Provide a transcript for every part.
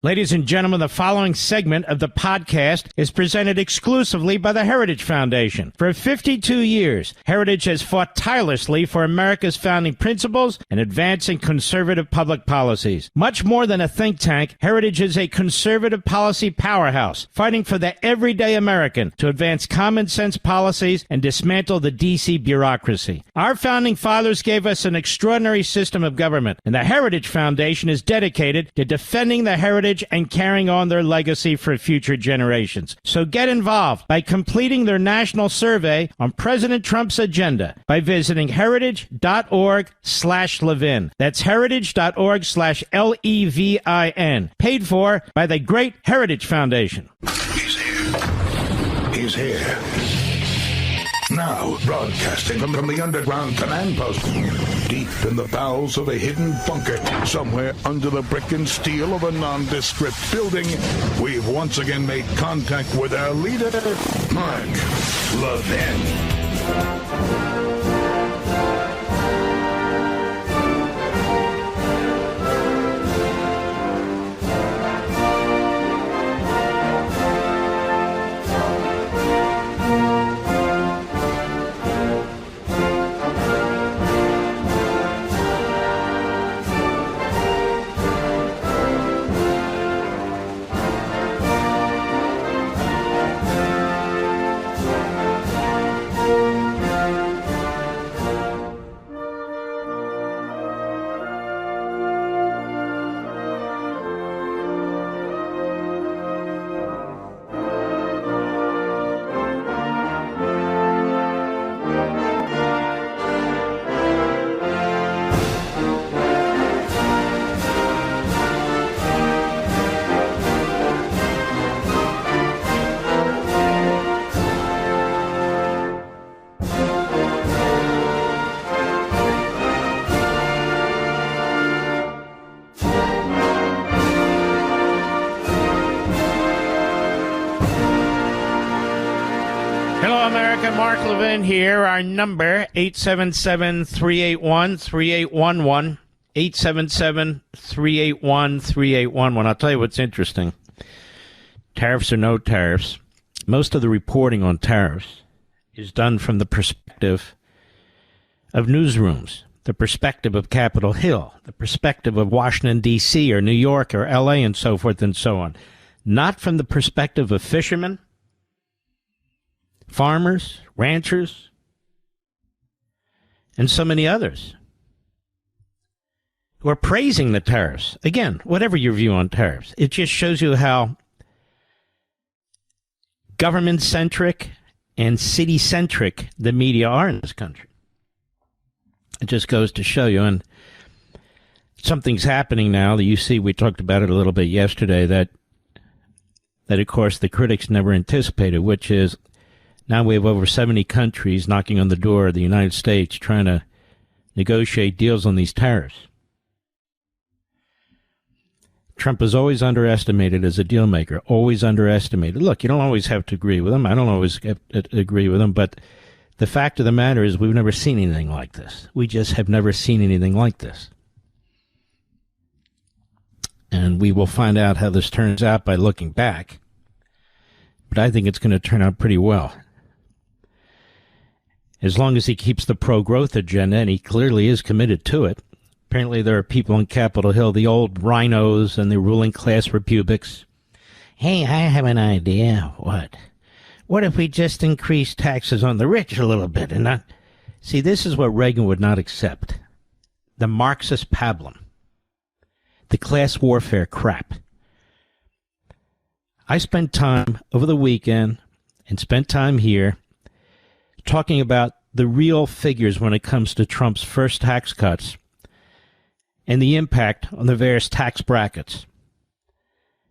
Ladies and gentlemen, the following segment of the podcast is presented exclusively by the Heritage Foundation. For 52 years, Heritage has fought tirelessly for America's founding principles and advancing conservative public policies. Much more than a think tank, Heritage is a conservative policy powerhouse, fighting for the everyday American to advance common sense policies and dismantle the D.C. bureaucracy. Our founding fathers gave us an extraordinary system of government, and the Heritage Foundation is dedicated to defending the heritage and carrying on their legacy for future generations. So get involved by completing their national survey on President Trump's agenda by visiting heritage.org/Levin. That's heritage.org/Levin. Paid for by the Great Heritage Foundation. He's here. He's here. Now, broadcasting from the underground command post, deep in the bowels of a hidden bunker, somewhere under the brick and steel of a nondescript building, we've once again made contact with our leader, Mark Levin. Mark Levin here. Our number, 877-381-3811. 877-381-3811. I'll tell you what's interesting. Tariffs or no tariffs, most of the reporting on tariffs is done from the perspective of newsrooms, the perspective of Capitol Hill, the perspective of Washington, D.C., or New York, or L.A., and so forth and so on. Not from the perspective of fishermen, farmers, ranchers, and so many others who are praising the tariffs. Again, whatever your view on tariffs, it just shows you how government-centric and city-centric the media are in this country. It just goes to show you, and something's happening now that you see, we talked about it a little bit yesterday, that of course the critics never anticipated, which is now we have over 70 countries knocking on the door of the United States trying to negotiate deals on these tariffs. Trump is always underestimated as a deal maker, always underestimated. Look, you don't always have to agree with him. I don't always agree with him, but the fact of the matter is we've never seen anything like this. We just have never seen anything like this. And we will find out how this turns out by looking back. But I think it's going to turn out pretty well. As long as he keeps the pro-growth agenda, and he clearly is committed to it. Apparently there are people on Capitol Hill, the old rhinos and the ruling class republics. Hey, I have an idea. What? What if we just increase taxes on the rich a little bit and not... See, this is what Reagan would not accept. The Marxist pablum. The class warfare crap. I spent time over the weekend and spent time here talking about the real figures when it comes to Trump's first tax cuts and the impact on the various tax brackets.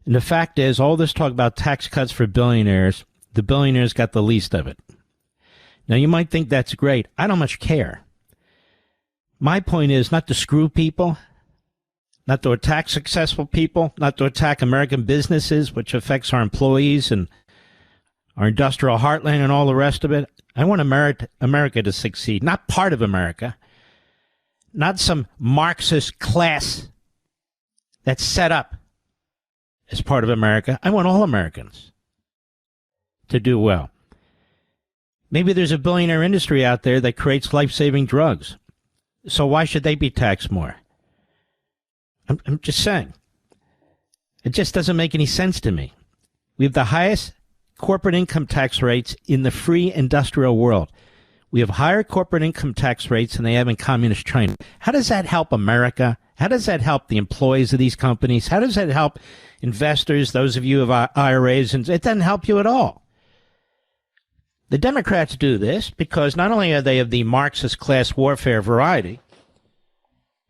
And the fact is, all this talk about tax cuts for billionaires, the billionaires got the least of it. Now, you might think that's great. I don't much care. My point is not to screw people, not to attack successful people, not to attack American businesses, which affects our employees and our industrial heartland and all the rest of it. I want America to succeed, not part of America, not some Marxist class that's set up as part of America. I want all Americans to do well. Maybe there's a billionaire industry out there that creates life-saving drugs. So why should they be taxed more? I'm just saying. It just doesn't make any sense to me. We have the highest corporate income tax rates in the free industrial world. We have higher corporate income tax rates than they have in communist China. How does that help America? How does that help the employees of these companies? How does that help investors, those of you who have IRAs? And it doesn't help you at all. The Democrats do this because not only are they of the Marxist class warfare variety,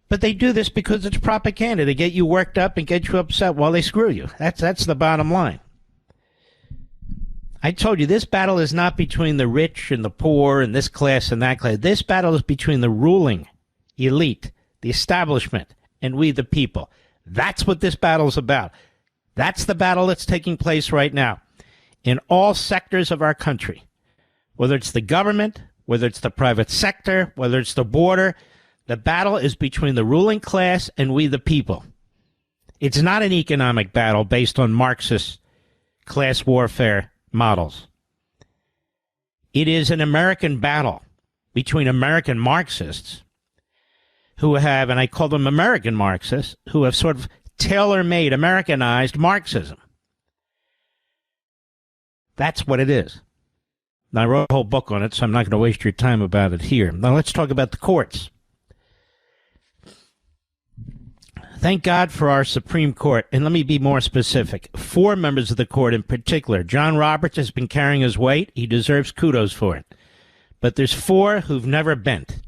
but they do this because it's propaganda to get you worked up and get you upset while they screw you. That's the bottom line. I told you this battle is not between the rich and the poor and this class and that class. This battle is between the ruling elite, the establishment, and we the people. That's what this battle is about. That's the battle that's taking place right now in all sectors of our country. Whether it's the government, whether it's the private sector, whether it's the border, the battle is between the ruling class and we the people. It's not an economic battle based on Marxist class warfare models. It is an American battle between American Marxists who have, and I call them American Marxists, who have sort of tailor-made, Americanized Marxism. That's what it is. Now, I wrote a whole book on it, so I'm not going to waste your time about it here. Now, let's talk about the courts. Thank God for our Supreme Court, and let me be more specific. 4 members of the court in particular. John Roberts has been carrying his weight. He deserves kudos for it. But there's 4 who've never bent.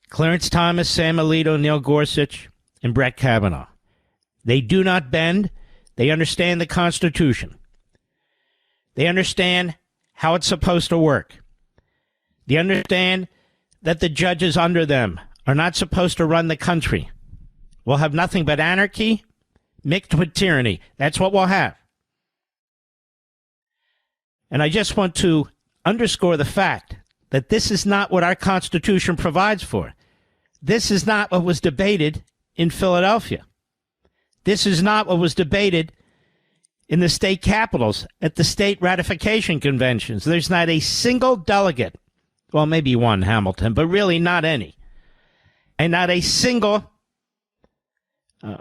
Clarence Thomas, Sam Alito, Neil Gorsuch, and Brett Kavanaugh. They do not bend. They understand the Constitution. They understand how it's supposed to work. They understand that the judges under them are not supposed to run the country. We'll have nothing but anarchy mixed with tyranny. That's what we'll have. And I just want to underscore the fact that this is not what our Constitution provides for. This is not what was debated in Philadelphia. This is not what was debated in the state capitals at the state ratification conventions. There's not a single delegate, well, maybe one, Hamilton, but really not any. And not a single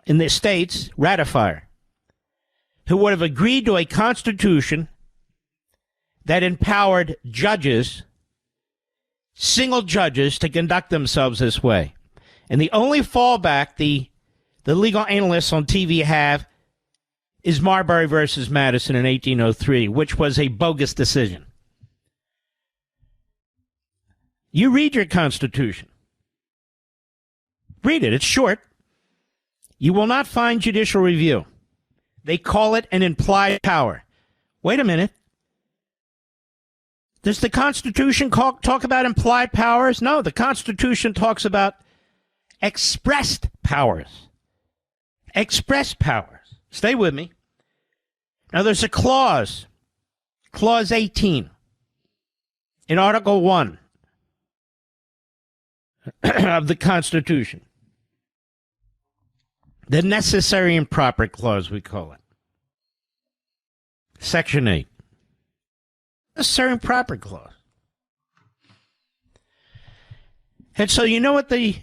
in the states ratifier who would have agreed to a constitution that empowered judges, single judges, to conduct themselves this way. And the only fallback the legal analysts on TV have is Marbury versus Madison in 1803, which was a bogus decision. You read your Constitution. Read it. It's short. You will not find judicial review. They call it an implied power. Wait a minute. Does the Constitution talk about implied powers? No, the Constitution talks about expressed powers. Expressed powers. Stay with me. Now, there's a clause, Clause 18, in Article 1 of the Constitution. The necessary and proper clause, we call it. Section 8. Necessary and proper clause. And so you know what the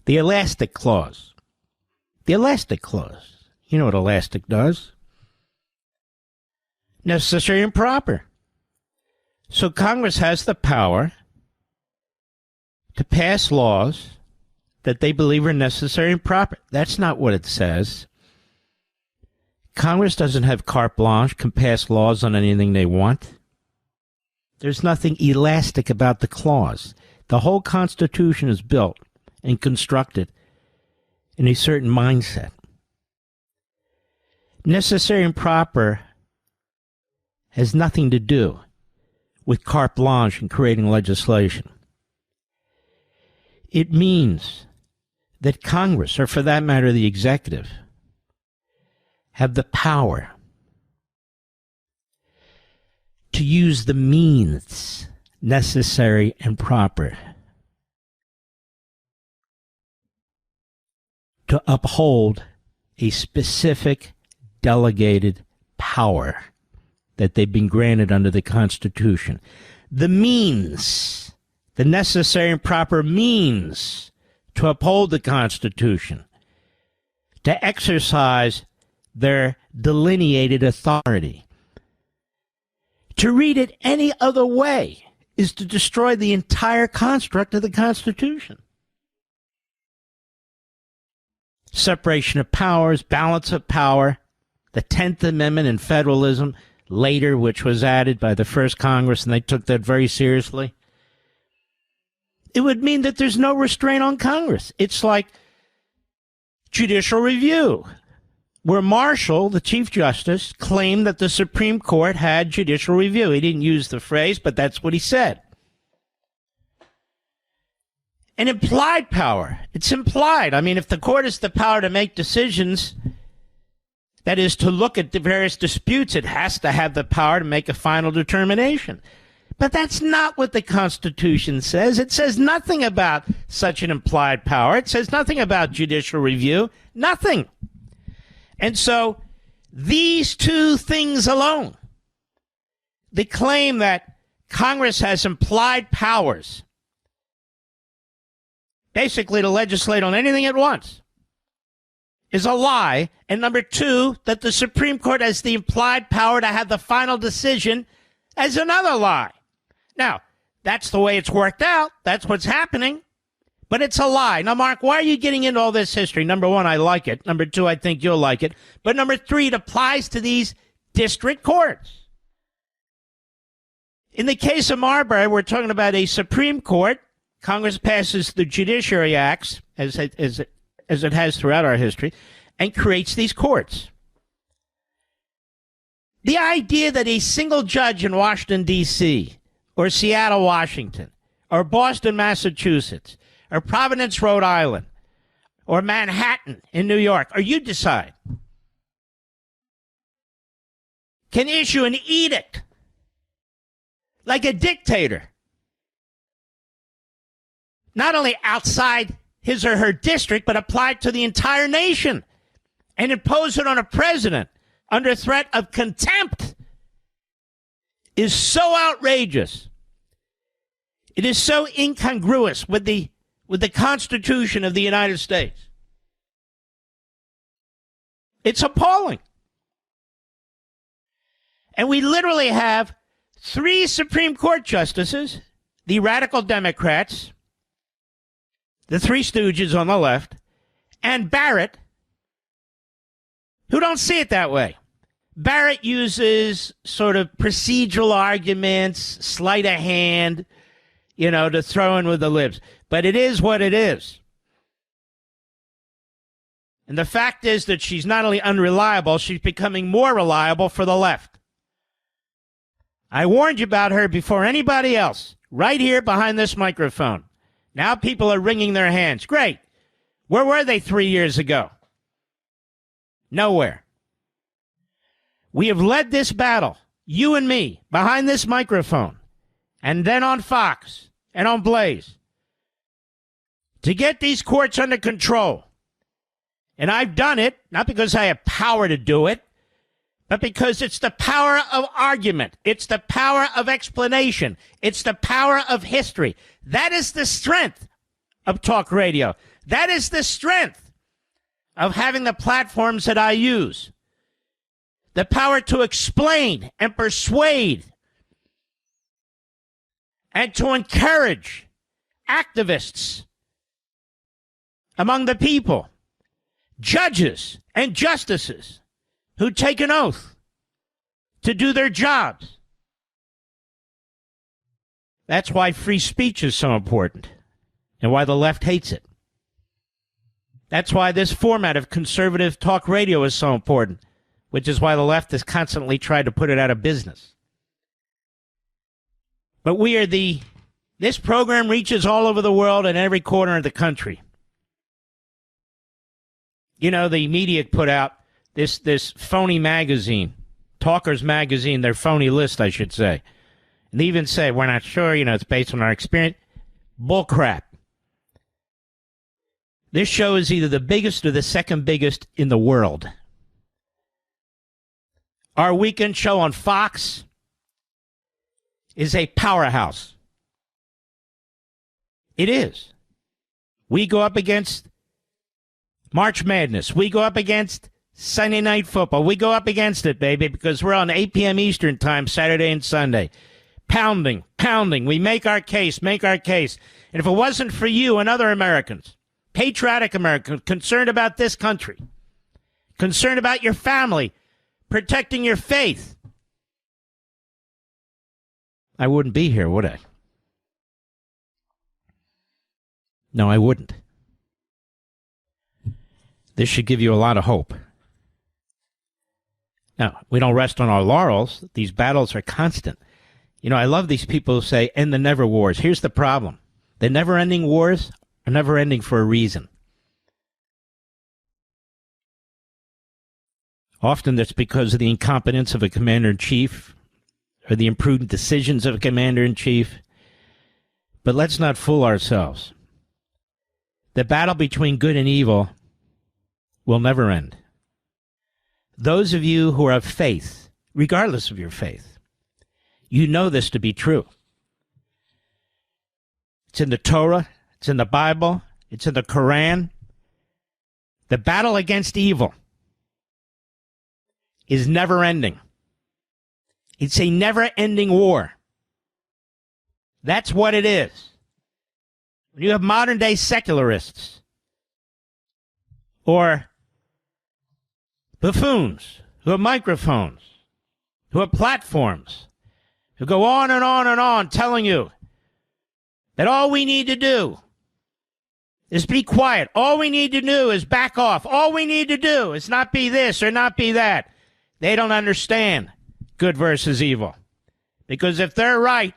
elastic clause. The elastic clause. You know what elastic does. Necessary and proper. So Congress has the power to pass laws that they believe are necessary and proper. That's not what it says. Congress doesn't have carte blanche, can pass laws on anything they want. There's nothing elastic about the clause. The whole Constitution is built and constructed in a certain mindset. Necessary and proper has nothing to do with carte blanche and creating legislation. It means that Congress, or for that matter the executive, have the power to use the means necessary and proper to uphold a specific delegated power that they've been granted under the Constitution. The means, the necessary and proper means to uphold the Constitution, to exercise their delineated authority. To read it any other way is to destroy the entire construct of the Constitution. Separation of powers, balance of power, the 10th Amendment and federalism, later, which was added by the first Congress, and they took that very seriously. It would mean that there's no restraint on Congress. It's like judicial review, where Marshall, the Chief Justice, claimed that the Supreme Court had judicial review. He didn't use the phrase, but that's what he said. An implied power. It's implied. I mean, if the court has the power to make decisions, that is, to look at the various disputes, it has to have the power to make a final determination. But that's not what the Constitution says. It says nothing about such an implied power. It says nothing about judicial review. Nothing. And so these two things alone, the claim that Congress has implied powers, basically to legislate on anything it wants, is a lie. And number two, that the Supreme Court has the implied power to have the final decision, as another lie. Now, that's the way it's worked out. That's what's happening. But it's a lie. Now, Mark, why are you getting into all this history? Number one, I like it. Number two, I think you'll like it. But number three, it applies to these district courts. In the case of Marbury, we're talking about a Supreme Court. Congress passes the Judiciary Acts, as it has throughout our history, and creates these courts. The idea that a single judge in Washington, D.C., or Seattle, Washington, or Boston, Massachusetts, or Providence, Rhode Island, or Manhattan in New York, or you decide, can issue an edict like a dictator, not only outside his or her district, but apply it to the entire nation and impose it on a president under threat of contempt, is so outrageous. It is so incongruous with the Constitution of the United States. It's appalling. And we literally have three Supreme Court justices, the radical Democrats, the Three Stooges on the left, and Barrett, who don't see it that way. Barrett uses sort of procedural arguments, sleight of hand, to throw in with the libs. But it is what it is. And the fact is that she's not only unreliable, she's becoming more reliable for the left. I warned you about her before anybody else, right here behind this microphone. Now people are wringing their hands. Great. Where were they 3 years ago? Nowhere. We have led this battle, you and me, behind this microphone, and then on Fox and on Blaze, to get these courts under control. And I've done it, not because I have power to do it, but because it's the power of argument. It's the power of explanation. It's the power of history. That is the strength of talk radio. That is the strength of having the platforms that I use. The power to explain and persuade and to encourage activists among the people, judges and justices who take an oath to do their jobs. That's why free speech is so important and why the left hates it. That's why this format of conservative talk radio is so important, which is why the left has constantly tried to put it out of business. But this program reaches all over the world and every corner of the country. The media put out this phony magazine, Talkers Magazine, their phony list, I should say. And they even say, we're not sure, it's based on our experience. Bull crap. This show is either the biggest or the second biggest in the world. Our weekend show on Fox is a powerhouse. It is. We go up against March Madness. We go up against Sunday Night Football. We go up against it, baby, because we're on 8 p.m. Eastern time, Saturday and Sunday. Pounding. We make our case. And if it wasn't for you and other Americans, patriotic Americans, concerned about this country, concerned about your family, protecting your faith, I wouldn't be here, would I? No, I wouldn't. This should give you a lot of hope. Now, we don't rest on our laurels. These battles are constant. You know, I love these people who say, end the never wars. Here's the problem. The never-ending wars are never-ending for a reason. Often that's because of the incompetence of a commander-in-chief or the imprudent decisions of a commander-in-chief. But let's not fool ourselves. The battle between good and evil will never end. Those of you who are of faith, regardless of your faith, you know this to be true. It's in the Torah, it's in the Bible, it's in the Quran. The battle against evil is never ending. It's a never-ending war. That's what it is. When you have modern-day secularists or buffoons who have microphones, who have platforms, who go on and on and on telling you that all we need to do is be quiet. All we need to do is back off. All we need to do is not be this or not be that. They don't understand good versus evil. Because if they're right,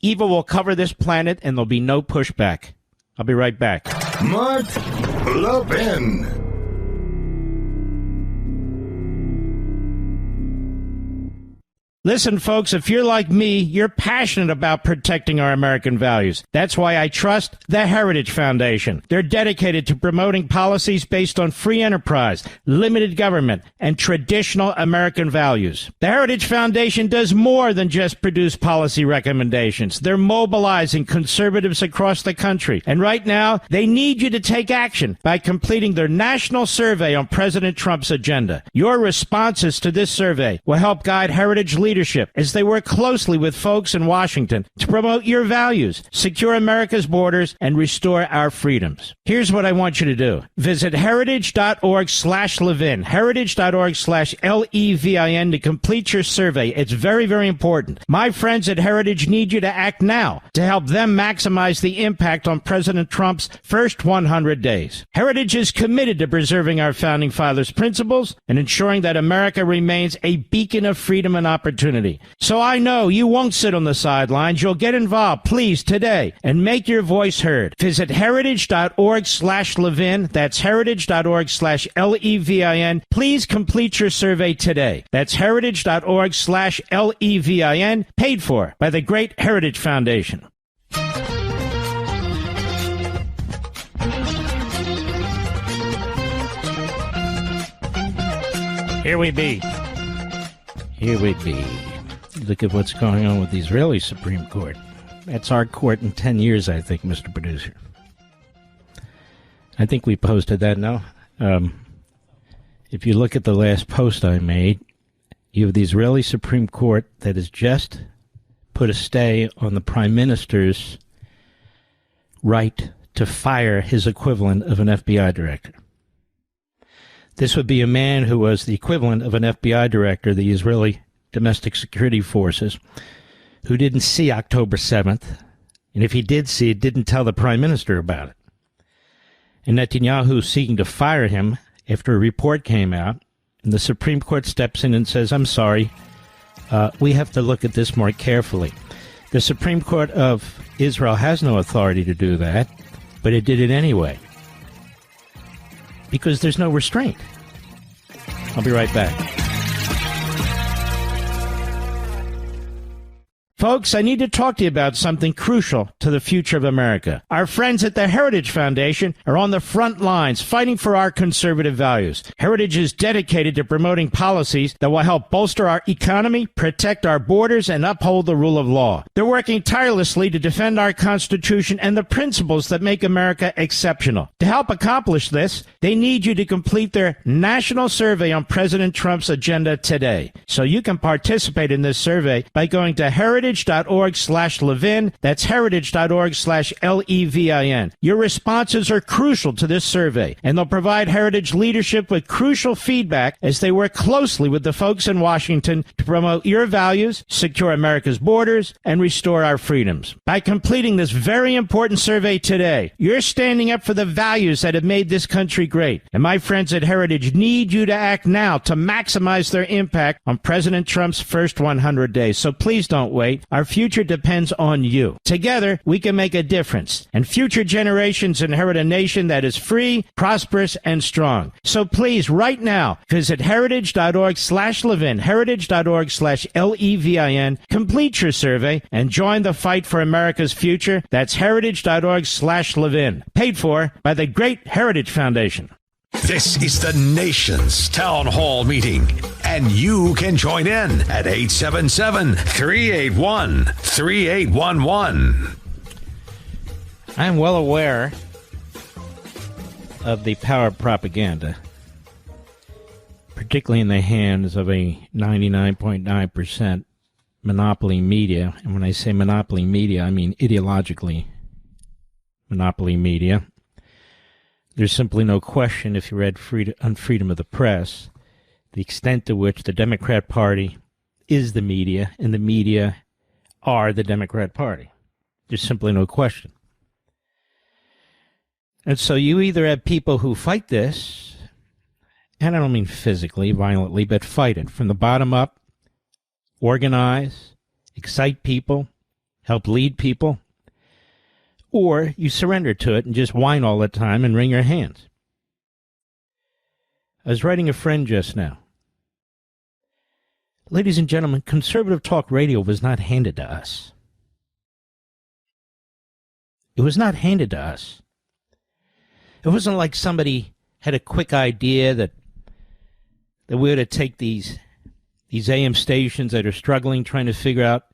evil will cover this planet and there'll be no pushback. I'll be right back. Mark Levin. Listen, folks, if you're like me, you're passionate about protecting our American values. That's why I trust the Heritage Foundation. They're dedicated to promoting policies based on free enterprise, limited government, and traditional American values. The Heritage Foundation does more than just produce policy recommendations. They're mobilizing conservatives across the country. And right now, they need you to take action by completing their national survey on President Trump's agenda. Your responses to this survey will help guide Heritage leadership as they work closely with folks in Washington to promote your values, secure America's borders, and restore our freedoms. Here's what I want you to do. Visit heritage.org/Levin, heritage.org/Levin to complete your survey. It's very, very important. My friends at Heritage need you to act now to help them maximize the impact on President Trump's first 100 days. Heritage is committed to preserving our Founding Fathers' principles and ensuring that America remains a beacon of freedom and opportunity. So I know you won't sit on the sidelines. You'll get involved, please, today, and make your voice heard. Visit heritage.org/Levin. That's heritage.org/Levin. Please complete your survey today. That's heritage.org/Levin, paid for by the Great Heritage Foundation. Here we be. Look at what's going on with the Israeli Supreme Court. That's our court in 10 years, I think, Mr. Producer. I think we posted that now. If you look at the last post I made, you have the Israeli Supreme Court that has just put a stay on the Prime Minister's right to fire his equivalent of an FBI director. This would be a man who was the equivalent of an FBI director, the Israeli Domestic Security Forces, who didn't see October 7th, and if he did see it, didn't tell the Prime Minister about it. And Netanyahu seeking to fire him after a report came out, and the Supreme Court steps in and says, I'm sorry, we have to look at this more carefully. The Supreme Court of Israel has no authority to do that, but it did it anyway. Because there's no restraint. I'll be right back. Folks, I need to talk to you about something crucial to the future of America. Our friends at the Heritage Foundation are on the front lines fighting for our conservative values. Heritage is dedicated to promoting policies that will help bolster our economy, protect our borders, and uphold the rule of law. They're working tirelessly to defend our Constitution and the principles that make America exceptional. To help accomplish this, they need you to complete their national survey on President Trump's agenda today. So you can participate in this survey by going to heritage.org/Levin. That's heritage.org/Levin. Your responses are crucial to this survey, and they'll provide Heritage leadership with crucial feedback as they work closely with the folks in Washington to promote your values, secure America's borders, and restore our freedoms. By completing this very important survey today, you're standing up for the values that have made this country great. And my friends at Heritage need you to act now to maximize their impact on President Trump's first 100 days. So please don't wait. Our future depends on you. Together, we can make a difference, and future generations inherit a nation that is free, prosperous, and strong. So please, right now, visit heritage.org/Levin, heritage.org/Levin, complete your survey, and join the fight for America's future. That's heritage.org/Levin, paid for by the Great Heritage Foundation. This is the nation's town hall meeting, and you can join in at 877-381-3811. I am well aware of the power of propaganda, particularly in the hands of a 99.9% monopoly media. And when I say monopoly media, I mean ideologically monopoly media. There's simply no question, if you read on freedom of the press, the extent to which the Democrat Party is the media, and the media are the Democrat Party. There's simply no question. And so you either have people who fight this, and I don't mean physically, violently, but fight it from the bottom up, organize, excite people, help lead people, or you surrender to it and just whine all the time and wring your hands. I was writing a friend just now. Ladies and gentlemen, conservative talk radio was not handed to us. It was not handed to us. It wasn't like somebody had a quick idea that we ought to take these AM stations that are struggling, trying to figure out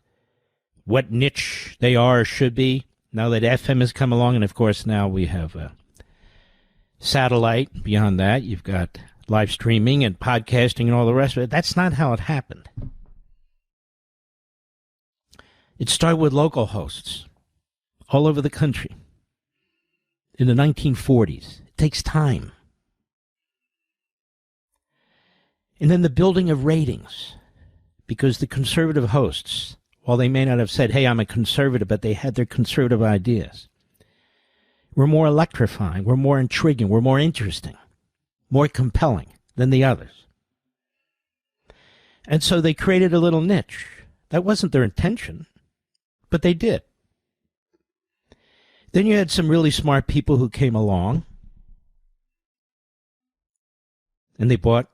what niche they are or should be. Now that FM has come along, and of course now we have satellite. Beyond that, you've got live streaming and podcasting and all the rest of it. That's not how it happened. It started with local hosts all over the country in the 1940s. It takes time. And then the building of ratings, because the conservative hosts, while they may not have said, hey, I'm a conservative, but they had their conservative ideas, were more electrifying, were more intriguing, were more interesting, more compelling than the others. And so they created a little niche. That wasn't their intention, but they did. Then you had some really smart people who came along, and they bought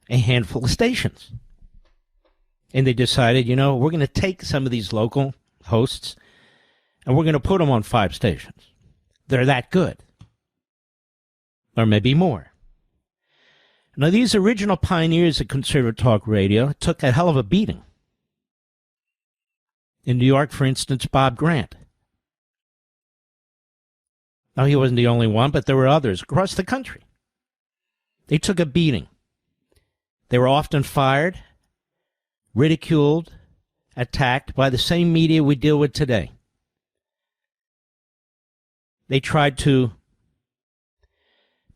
a handful of stations. And they decided, we're going to take some of these local hosts and we're going to put them on 5 stations. They're that good. Or maybe more. Now, these original pioneers of conservative talk radio took a hell of a beating. In New York, for instance, Bob Grant. Now, he wasn't the only one, but there were others across the country. They took a beating. They were often fired, ridiculed, attacked by the same media we deal with today. They tried to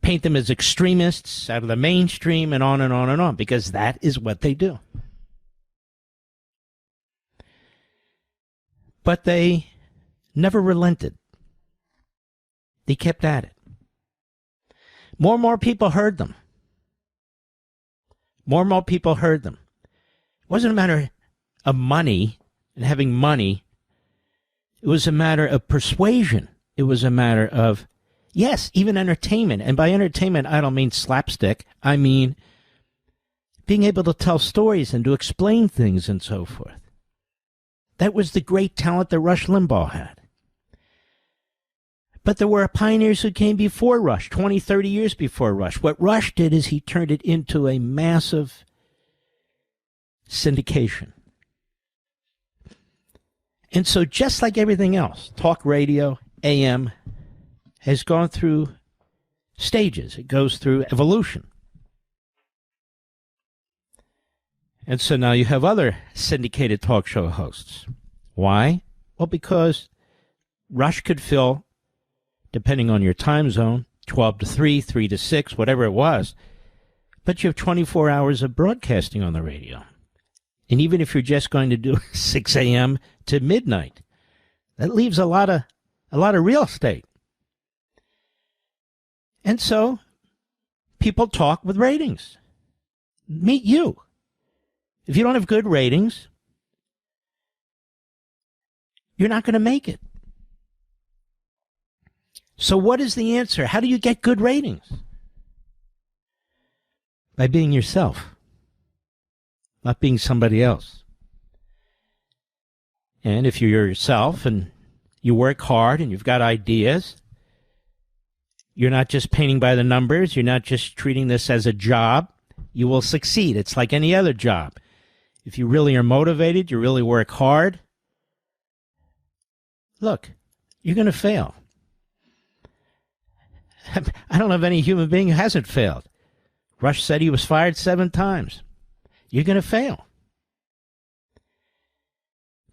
paint them as extremists out of the mainstream and on and on and on, because that is what they do. But they never relented. They kept at it. More and more people heard them. More and more people heard them. It wasn't a matter of money and having money. It was a matter of persuasion. It was a matter of, yes, even entertainment. And by entertainment, I don't mean slapstick. I mean being able to tell stories and to explain things and so forth. That was the great talent that Rush Limbaugh had. But there were pioneers who came before Rush, 20, 30 years before Rush. What Rush did is he turned it into a massive syndication. And so just like everything else, talk radio, AM, has gone through stages. It goes through evolution. And so now you have other syndicated talk show hosts. Why? Well, because Rush could fill, depending on your time zone, 12 to 3, 3 to 6, whatever it was. But you have 24 hours of broadcasting on the radio. And even if you're just going to do 6 a.m. to midnight, that leaves a lot of real estate. And so people talk with ratings. Meet you. If you don't have good ratings, you're not going to make it. So what is the answer? How do you get good ratings? By being yourself, not being somebody else. And if you're yourself and you work hard and you've got ideas, you're not just painting by the numbers, you're not just treating this as a job, you will succeed. It's like any other job. If you really are motivated, you really work hard, look, you're going to fail. I don't know of any human being who hasn't failed. Rush said he was fired 7 times. You're going to fail.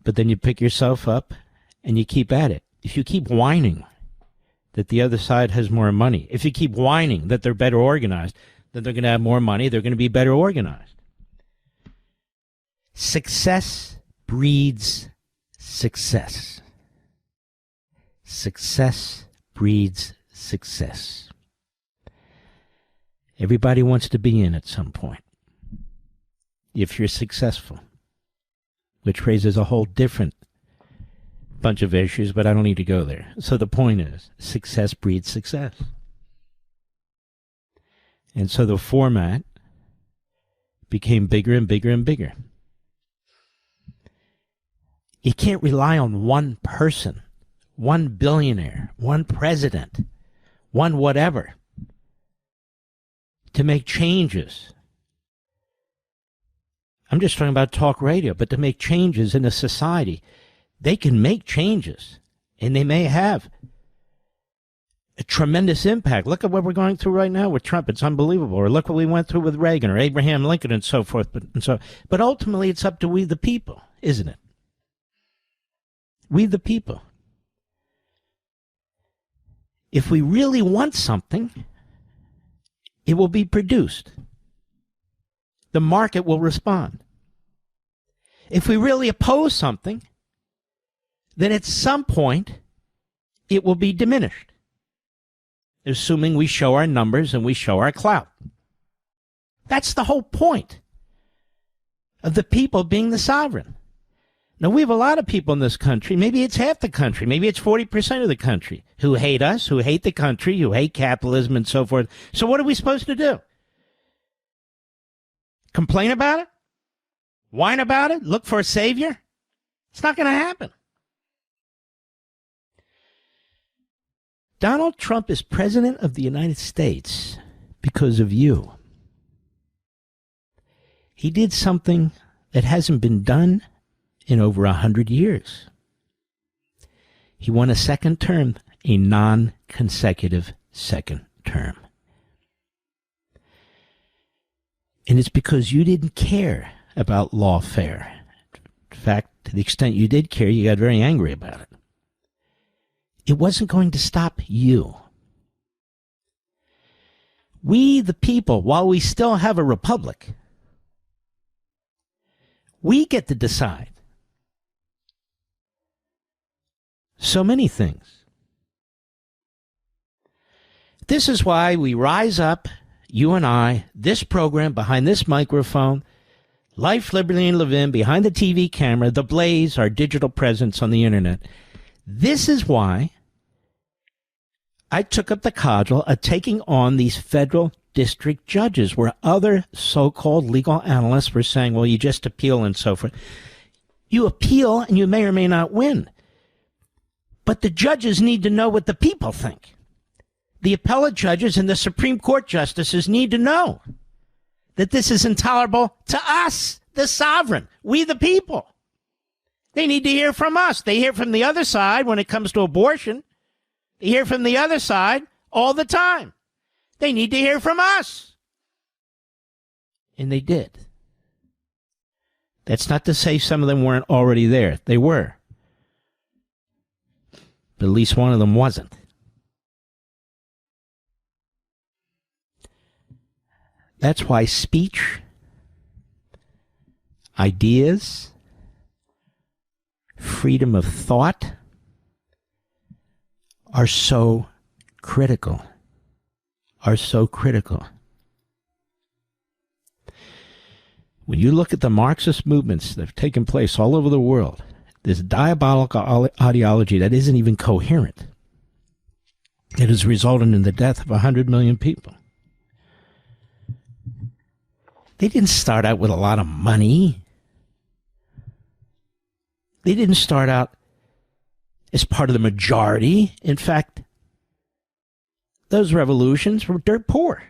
But then you pick yourself up and you keep at it. If you keep whining that the other side has more money, if you keep whining that they're better organized, that they're going to have more money, they're going to be better organized. Success breeds success. Success breeds success. Everybody wants to be in at some point. If you're successful, which raises a whole different bunch of issues, but I don't need to go there. So the point is, success breeds success. And so the format became bigger and bigger and bigger. You can't rely on one person, one billionaire, one president, one whatever, to make changes. I'm just talking about talk radio, but to make changes in a society. They can make changes, and they may have a tremendous impact. Look at what we're going through right now with Trump. It's unbelievable. Or look what we went through with Reagan or Abraham Lincoln and so forth. But ultimately, it's up to we the people, isn't it? We the people. If we really want something, it will be produced. The market will respond. If we really oppose something, then at some point it will be diminished, assuming we show our numbers and we show our clout. That's the whole point of the people being the sovereign. Now, we have a lot of people in this country, maybe it's half the country, maybe it's 40% of the country, who hate us, who hate the country, who hate capitalism and so forth. So what are we supposed to do? Complain about it? Whine about it? Look for a savior? It's not going to happen. Donald Trump is president of the United States because of you. He did something that hasn't been done in over 100 years. He won a second term, a non-consecutive second term. And it's because you didn't care about lawfare. In fact, to the extent you did care, you got very angry about it. It wasn't going to stop you. We, the people, while we still have a republic, we get to decide so many things. This is why we rise up, you and I, this program, behind this microphone, Life, Liberty, and Levin, behind the TV camera, the Blaze, our digital presence on the internet. This is why I took up the cudgel of taking on these federal district judges, where other so-called legal analysts were saying, well, you just appeal and so forth. You appeal and you may or may not win. But the judges need to know what the people think. The appellate judges and the Supreme Court justices need to know that this is intolerable to us, the sovereign, we the people. They need to hear from us. They hear from the other side when it comes to abortion. They hear from the other side all the time. They need to hear from us. And they did. That's not to say some of them weren't already there. They were. But at least one of them wasn't. That's why speech, ideas, freedom of thought are so critical. When you look at the Marxist movements that have taken place all over the world, this diabolical ideology that isn't even coherent, it has resulted in the death of 100 million people. They didn't start out with a lot of money. They didn't start out as part of the majority. In fact, those revolutions were dirt poor.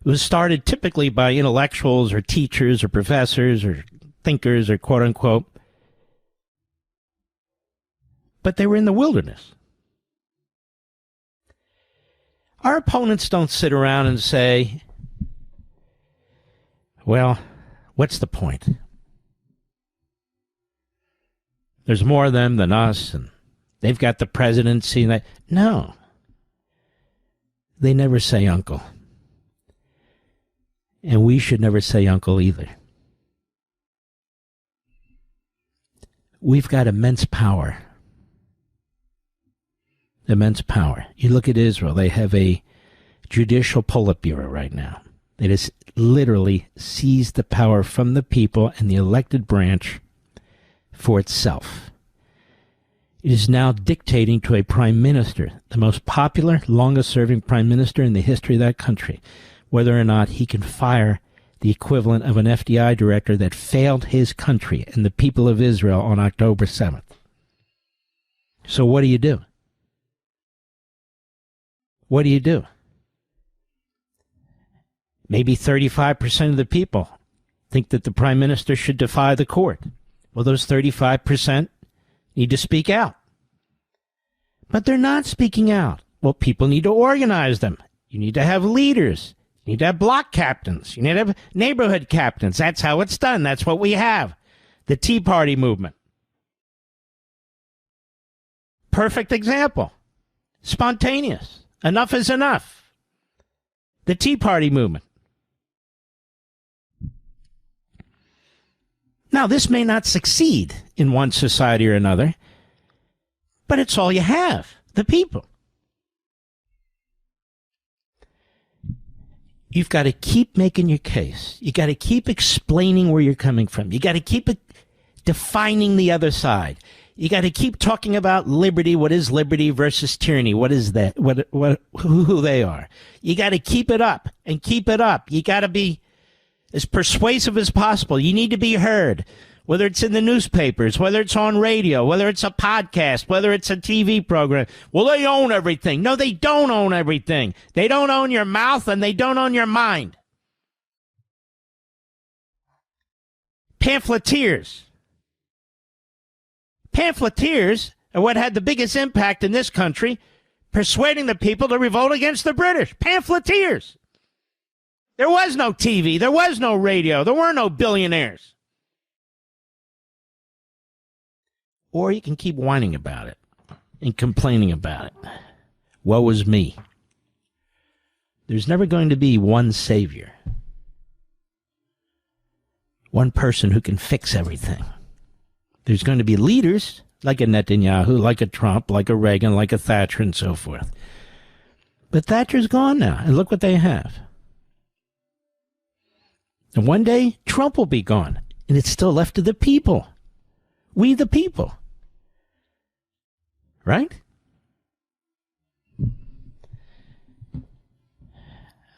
It was started typically by intellectuals or teachers or professors or thinkers or quote unquote. But they were in the wilderness. Our opponents don't sit around and say, well, what's the point? There's more of them than us, and they've got the presidency. And that. No. They never say uncle. And we should never say uncle either. We've got immense power. Immense power. You look at Israel, they have a judicial Politburo right now. It has literally seized the power from the people and the elected branch for itself. It is now dictating to a prime minister, the most popular, longest-serving prime minister in the history of that country, whether or not he can fire the equivalent of an FDI director that failed his country and the people of Israel on October 7th. So what do you do? What do you do? Maybe 35% of the people think that the prime minister should defy the court. Well, those 35% need to speak out. But they're not speaking out. Well, people need to organize them. You need to have leaders. You need to have block captains. You need to have neighborhood captains. That's how it's done. That's what we have. The Tea Party movement. Perfect example. Spontaneous. Enough is enough. The Tea Party movement. Now, this may not succeed in one society or another, but it's all you have, the people. You've got to keep making your case. You got to keep explaining where you're coming from. You got to keep defining the other side. You got to keep talking about liberty. What is liberty versus tyranny? What is that? Who they are. You got to keep it up and keep it up. You got to be as persuasive as possible. You need to be heard, whether it's in the newspapers, whether it's on radio, whether it's a podcast, whether it's a TV program. Well, they own everything. No, they don't own everything. They don't own your mouth and they don't own your mind. Pamphleteers. Pamphleteers are what had the biggest impact in this country, persuading the people to revolt against the British. Pamphleteers. There was no TV. There was no radio. There were no billionaires. Or you can keep whining about it and complaining about it. Woe is me. There's never going to be one savior. One person who can fix everything. There's going to be leaders like a Netanyahu, like a Trump, like a Reagan, like a Thatcher, and so forth. But Thatcher's gone now, and look what they have. And one day, Trump will be gone, and it's still left to the people. We the people. Right?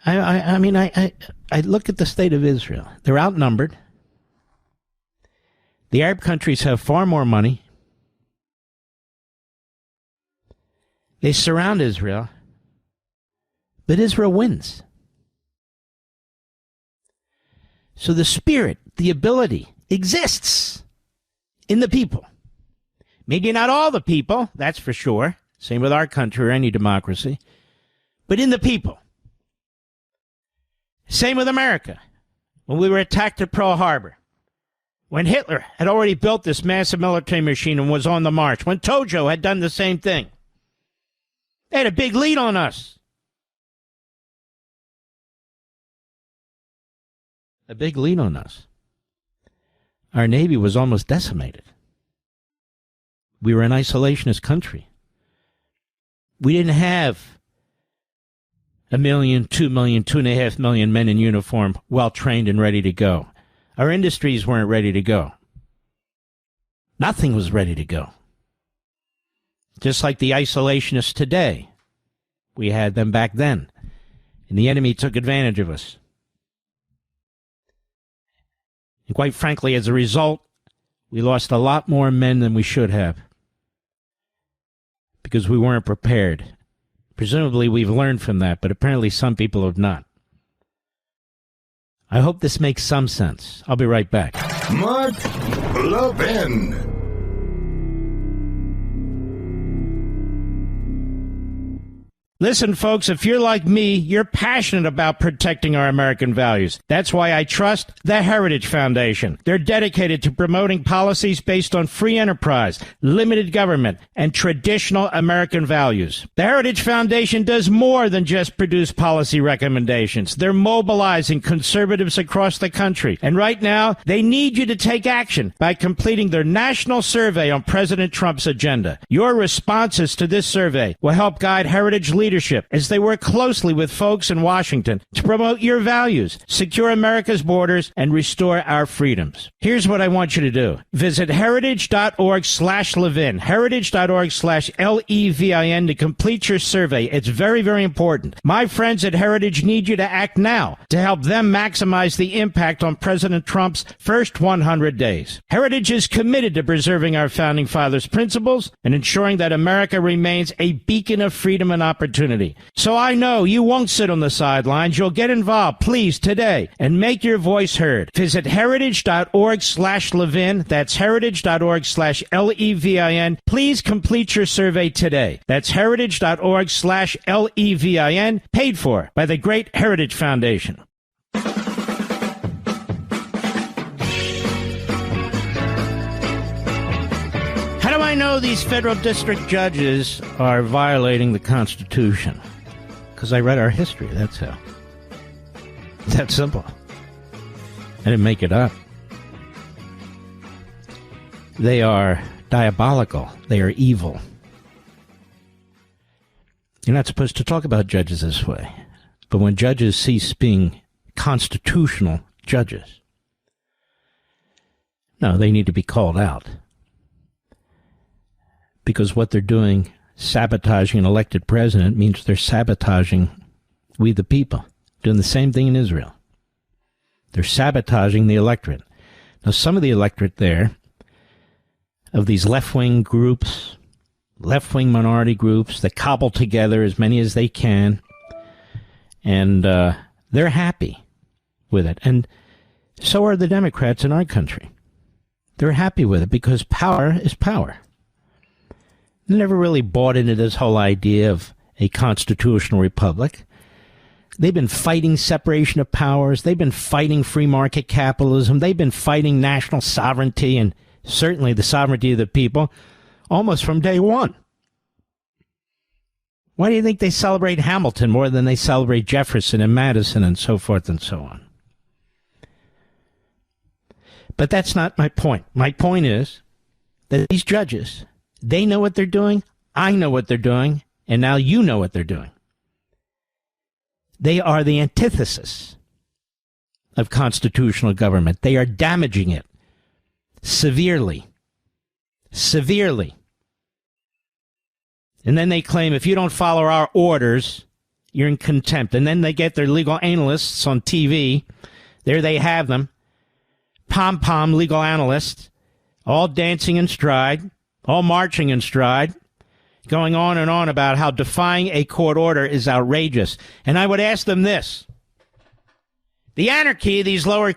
I look at the state of Israel. They're outnumbered. The Arab countries have far more money. They surround Israel, but Israel wins. So the spirit, the ability exists in the people. Maybe not all the people, that's for sure. Same with our country or any democracy. But in the people. Same with America. When we were attacked at Pearl Harbor. When Hitler had already built this massive military machine and was on the march. When Tojo had done the same thing. They had a big lead on us. A big lead on us. Our Navy was almost decimated. We were an isolationist country. We didn't have 1 million, 2 million, 2.5 million men in uniform, well-trained and ready to go. Our industries weren't ready to go. Nothing was ready to go. Just like the isolationists today. We had them back then. And the enemy took advantage of us. And quite frankly, as a result, we lost a lot more men than we should have. Because we weren't prepared. Presumably we've learned from that, but apparently some people have not. I hope this makes some sense. I'll be right back. Mark Levin. Listen, folks, if you're like me, you're passionate about protecting our American values. That's why I trust the Heritage Foundation. They're dedicated to promoting policies based on free enterprise, limited government, and traditional American values. The Heritage Foundation does more than just produce policy recommendations. They're mobilizing conservatives across the country. And right now, they need you to take action by completing their national survey on President Trump's agenda. Your responses to this survey will help guide Heritage leadership as they work closely with folks in Washington to promote your values, secure America's borders, and restore our freedoms. Here's what I want you to do. Visit heritage.org/Levin, heritage.org/Levin to complete your survey. It's very, very important. My friends at Heritage need you to act now to help them maximize the impact on President Trump's first 100 days. Heritage is committed to preserving our Founding Fathers' principles and ensuring that America remains a beacon of freedom and opportunity. So I know you won't sit on the sidelines. You'll get involved, please, today, and make your voice heard. Visit heritage.org/Levin. That's heritage.org/Levin. Please complete your survey today. That's heritage.org/Levin, paid for by the Great Heritage Foundation. How do I know these federal district judges are violating the Constitution? Because I read our history, that's how. It's that simple. I didn't make it up. They are diabolical. They are evil. You're not supposed to talk about judges this way. But when judges cease being constitutional judges, no, they need to be called out. Because what they're doing, sabotaging an elected president, means they're sabotaging we the people. Doing the same thing in Israel. They're sabotaging the electorate. Now, some of the electorate there, of these left-wing groups, left-wing minority groups that cobble together as many as they can, and they're happy with it. And so are the Democrats in our country. They're happy with it because power is power. They never really bought into this whole idea of a constitutional republic. They've been fighting separation of powers. They've been fighting free market capitalism. They've been fighting national sovereignty and certainly the sovereignty of the people almost from day one. Why do you think they celebrate Hamilton more than they celebrate Jefferson and Madison and so forth and so on? But that's not my point. My point is that these judges, they know what they're doing, I know what they're doing, and now you know what they're doing. They are the antithesis of constitutional government. They are damaging it severely. Severely. And then they claim if you don't follow our orders, you're in contempt. And then they get their legal analysts on TV. There they have them. Pom-pom legal analysts all dancing in stride, all marching in stride, going on and on about how defying a court order is outrageous. And I would ask them this. The anarchy of these lower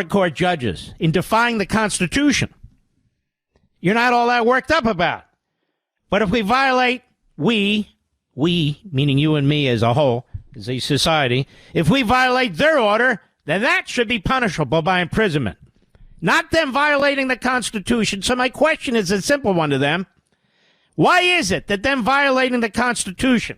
court judges in defying the Constitution, you're not all that worked up about. But if we violate, we, meaning you and me as a whole, as a society, if we violate their order, then that should be punishable by imprisonment. Not them violating the Constitution. So my question is a simple one to them. Why is it that them violating the Constitution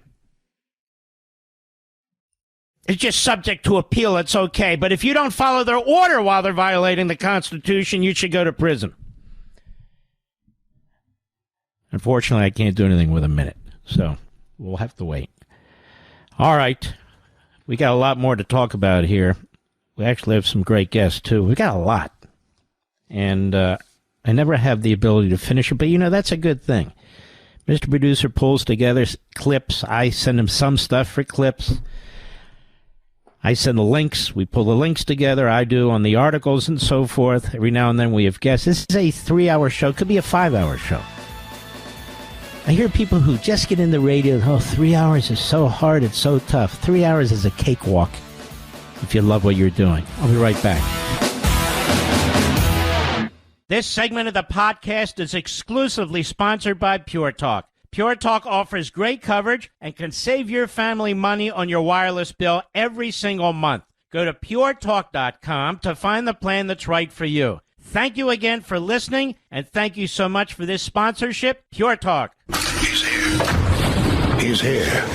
is just subject to appeal? It's okay. But if you don't follow their order while they're violating the Constitution, you should go to prison. Unfortunately, I can't do anything with a minute. So we'll have to wait. All right. We got a lot more to talk about here. We actually have some great guests, too. We got a lot. And I never have the ability to finish it, but, you know, that's a good thing. Mr. Producer pulls together clips. I send him some stuff for clips. I send the links. We pull the links together. I do on the articles and so forth. Every now and then we have guests. This is a 3-hour show. Could be a 5-hour show. I hear people who just get in the radio, 3 hours is so hard, it's so tough. 3 hours is a cakewalk if you love what you're doing. I'll be right back. This segment of the podcast is exclusively sponsored by Pure Talk. Pure Talk offers great coverage and can save your family money on your wireless bill every single month. Go to puretalk.com to find the plan that's right for you. Thank you again for listening, and thank you so much for this sponsorship, Pure Talk. He's here. He's here.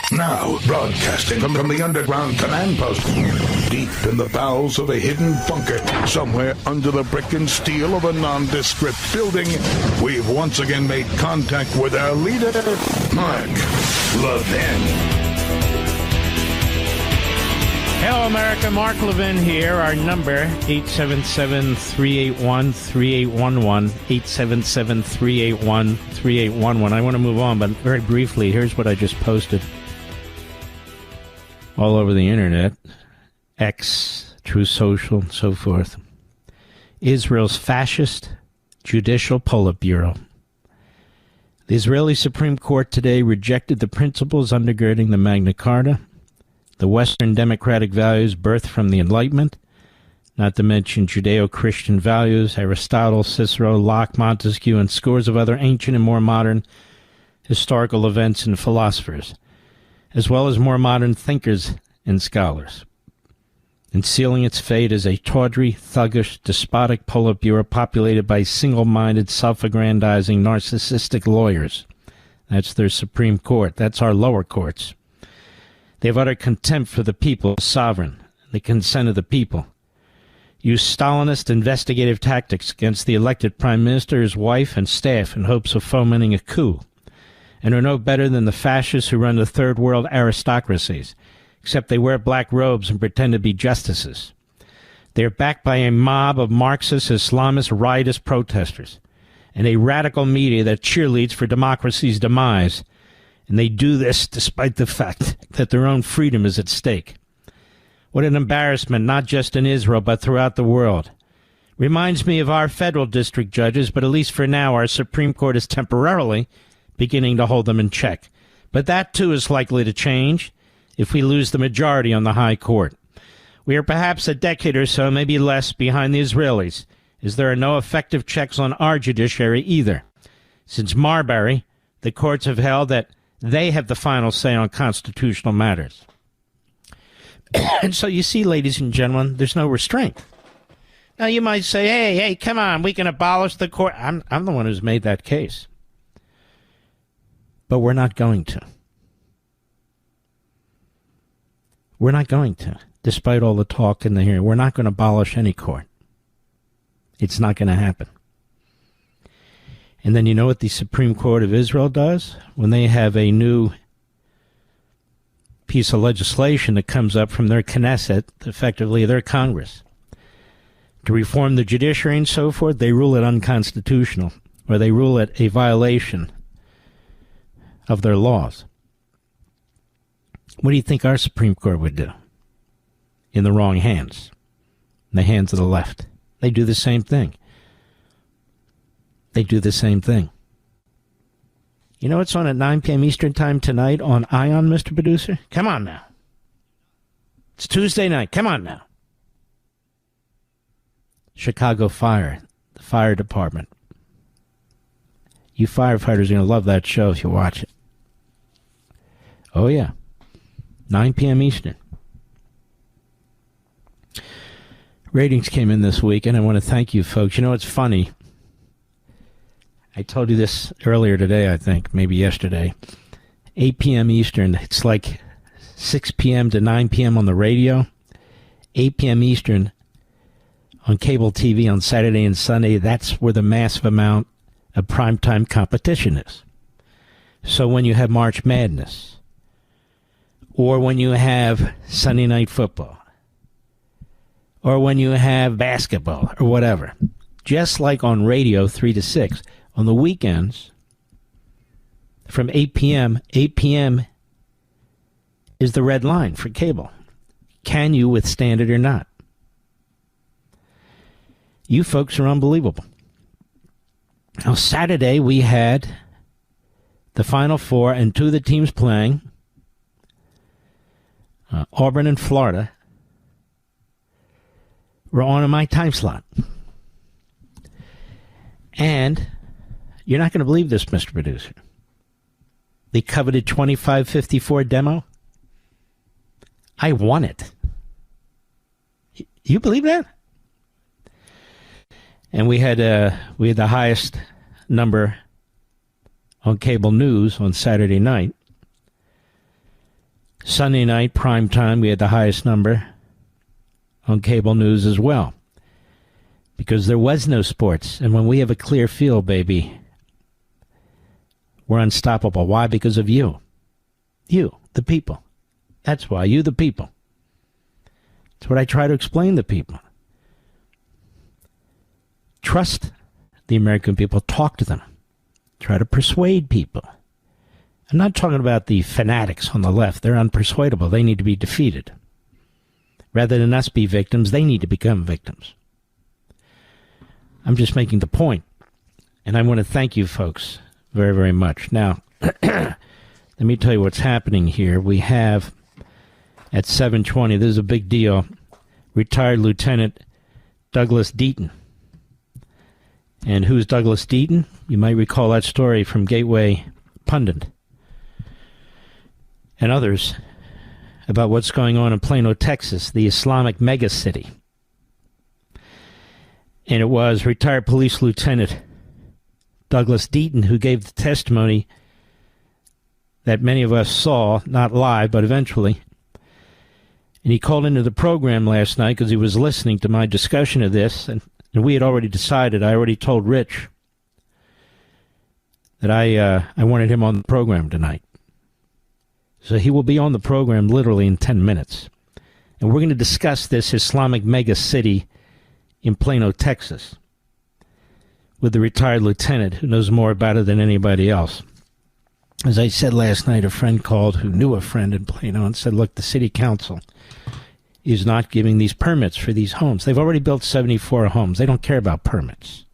Now, broadcasting from the underground command post, deep in the bowels of a hidden bunker, somewhere under the brick and steel of a nondescript building, we've once again made contact with our leader, Mark Levin. Hello, America. Mark Levin here. Our number, 877-381-3811, 877-381-3811. I want to move on, but very briefly, here's what I just posted all over the internet, X, True Social, and so forth. Israel's fascist judicial Politburo. The Israeli Supreme Court today rejected the principles undergirding the Magna Carta, the Western democratic values birthed from the Enlightenment, not to mention Judeo-Christian values, Aristotle, Cicero, Locke, Montesquieu, and scores of other ancient and more modern historical events and philosophers, as well as more modern thinkers and scholars, and sealing its fate as a tawdry, thuggish, despotic Politburo populated by single-minded, self-aggrandizing, narcissistic lawyers. That's their Supreme Court. That's our lower courts. They have utter contempt for the people, sovereign, the consent of the people. Use Stalinist investigative tactics against the elected prime minister, his wife, and staff in hopes of fomenting a coup, and are no better than the fascists who run the third world aristocracies, except they wear black robes and pretend to be justices. They are backed by a mob of Marxist-Islamist riotous protesters, and a radical media that cheerleads for democracy's demise, and they do this despite the fact that their own freedom is at stake. What an embarrassment, not just in Israel, but throughout the world. Reminds me of our federal district judges, but at least for now, our Supreme Court is temporarily beginning to hold them in check. But that, too, is likely to change if we lose the majority on the high court. We are perhaps a decade or so, maybe less, behind the Israelis, as there are no effective checks on our judiciary either. Since Marbury, the courts have held that they have the final say on constitutional matters. And so you see, ladies and gentlemen, there's no restraint. Now you might say, hey, come on, we can abolish the court. I'm the one who's made that case. But we're not going to. We're not going to, despite all the talk in the hearing. We're not going to abolish any court. It's not going to happen. And then you know what the Supreme Court of Israel does? When they have a new piece of legislation that comes up from their Knesset, effectively their Congress, to reform the judiciary and so forth, they rule it unconstitutional, or they rule it a violation of their laws. What do you think our Supreme Court would do? In the wrong hands, in the hands of the left. They do the same thing. they do the same thing. You know what's on at 9 p.m. Eastern Time tonight on ION, Mr. Producer? Come on now. It's Tuesday night. Come on now. Chicago Fire, the fire department. You firefighters are going to love that show if you watch it. Oh, yeah. 9 p.m. Eastern. Ratings came in this week, and I want to thank you folks. You know, it's funny. I told you this earlier today, I think, maybe yesterday. 8 p.m. Eastern, it's like 6 p.m. to 9 p.m. on the radio. 8 p.m. Eastern on cable TV on Saturday and Sunday. That's where the massive amount of primetime competition is. So when you have March Madness, or when you have Sunday Night Football, or when you have basketball, or whatever, just like on radio 3 to 6, on the weekends, from 8 p.m., 8 p.m. is the red line for cable. Can you withstand it or not? You folks are unbelievable. Now, Saturday, we had the Final Four and two of the teams playing, Auburn and Florida, were on my time slot. And you're not going to believe this, Mr. Producer. The coveted 2554 demo, I won it. You believe that? And we had the highest number on cable news on Saturday night. Sunday night, prime time, we had the highest number on cable news as well. Because there was no sports. And when we have a clear field, baby, we're unstoppable. Why? Because of you. You, the people. That's why. You, the people. That's what I try to explain to people. Trust the American people. Talk to them. Try to persuade people. I'm not talking about the fanatics on the left. They're unpersuadable. They need to be defeated. Rather than us be victims, they need to become victims. I'm just making the point. And I want to thank you folks very, very much. Now, let me tell you what's happening here. We have, at 7:20, this is a big deal, retired Lieutenant Douglas Deaton. And who's Douglas Deaton? You might recall that story from Gateway Pundit and others about what's going on in Plano, Texas, the Islamic megacity. And it was retired Police Lieutenant Douglas Deaton who gave the testimony that many of us saw, not live, but eventually. And he called into the program last night because he was listening to my discussion of this, and we had already decided, I already told Rich that I wanted him on the program tonight. So he will be on the program literally in 10 minutes. And we're going to discuss this Islamic mega city in Plano, Texas, with the retired lieutenant who knows more about it than anybody else. As I said last night, a friend called who knew a friend in Plano and said, look, the city council is not giving these permits for these homes. They've already built 74 homes. They don't care about permits.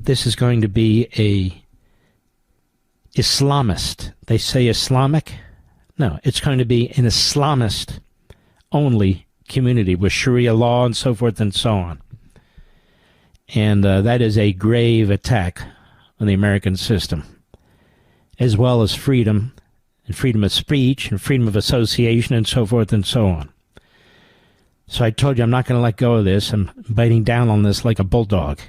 This is going to be a Islamist. They say Islamic? No, it's going to be an Islamist-only community with Sharia law and so forth and so on. And that is a grave attack on the American system, as well as freedom, and freedom of speech, and freedom of association, and so forth and so on. So I told you I'm not going to let go of this. I'm biting down on this like a bulldog.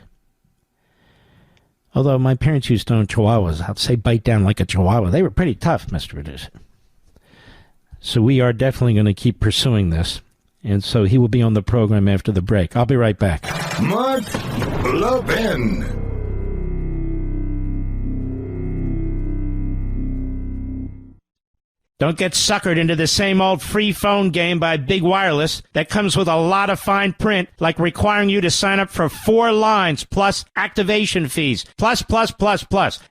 Although my parents used to own Chihuahuas, I'd say bite down like a Chihuahua. They were pretty tough, Mr. Producer. So we are definitely going to keep pursuing this. And so he will be on the program after the break. I'll be right back. Mark Levin. Don't get suckered into the same old free phone game by Big Wireless that comes with a lot of fine print, like requiring you to sign up for 4 lines plus activation fees, plus.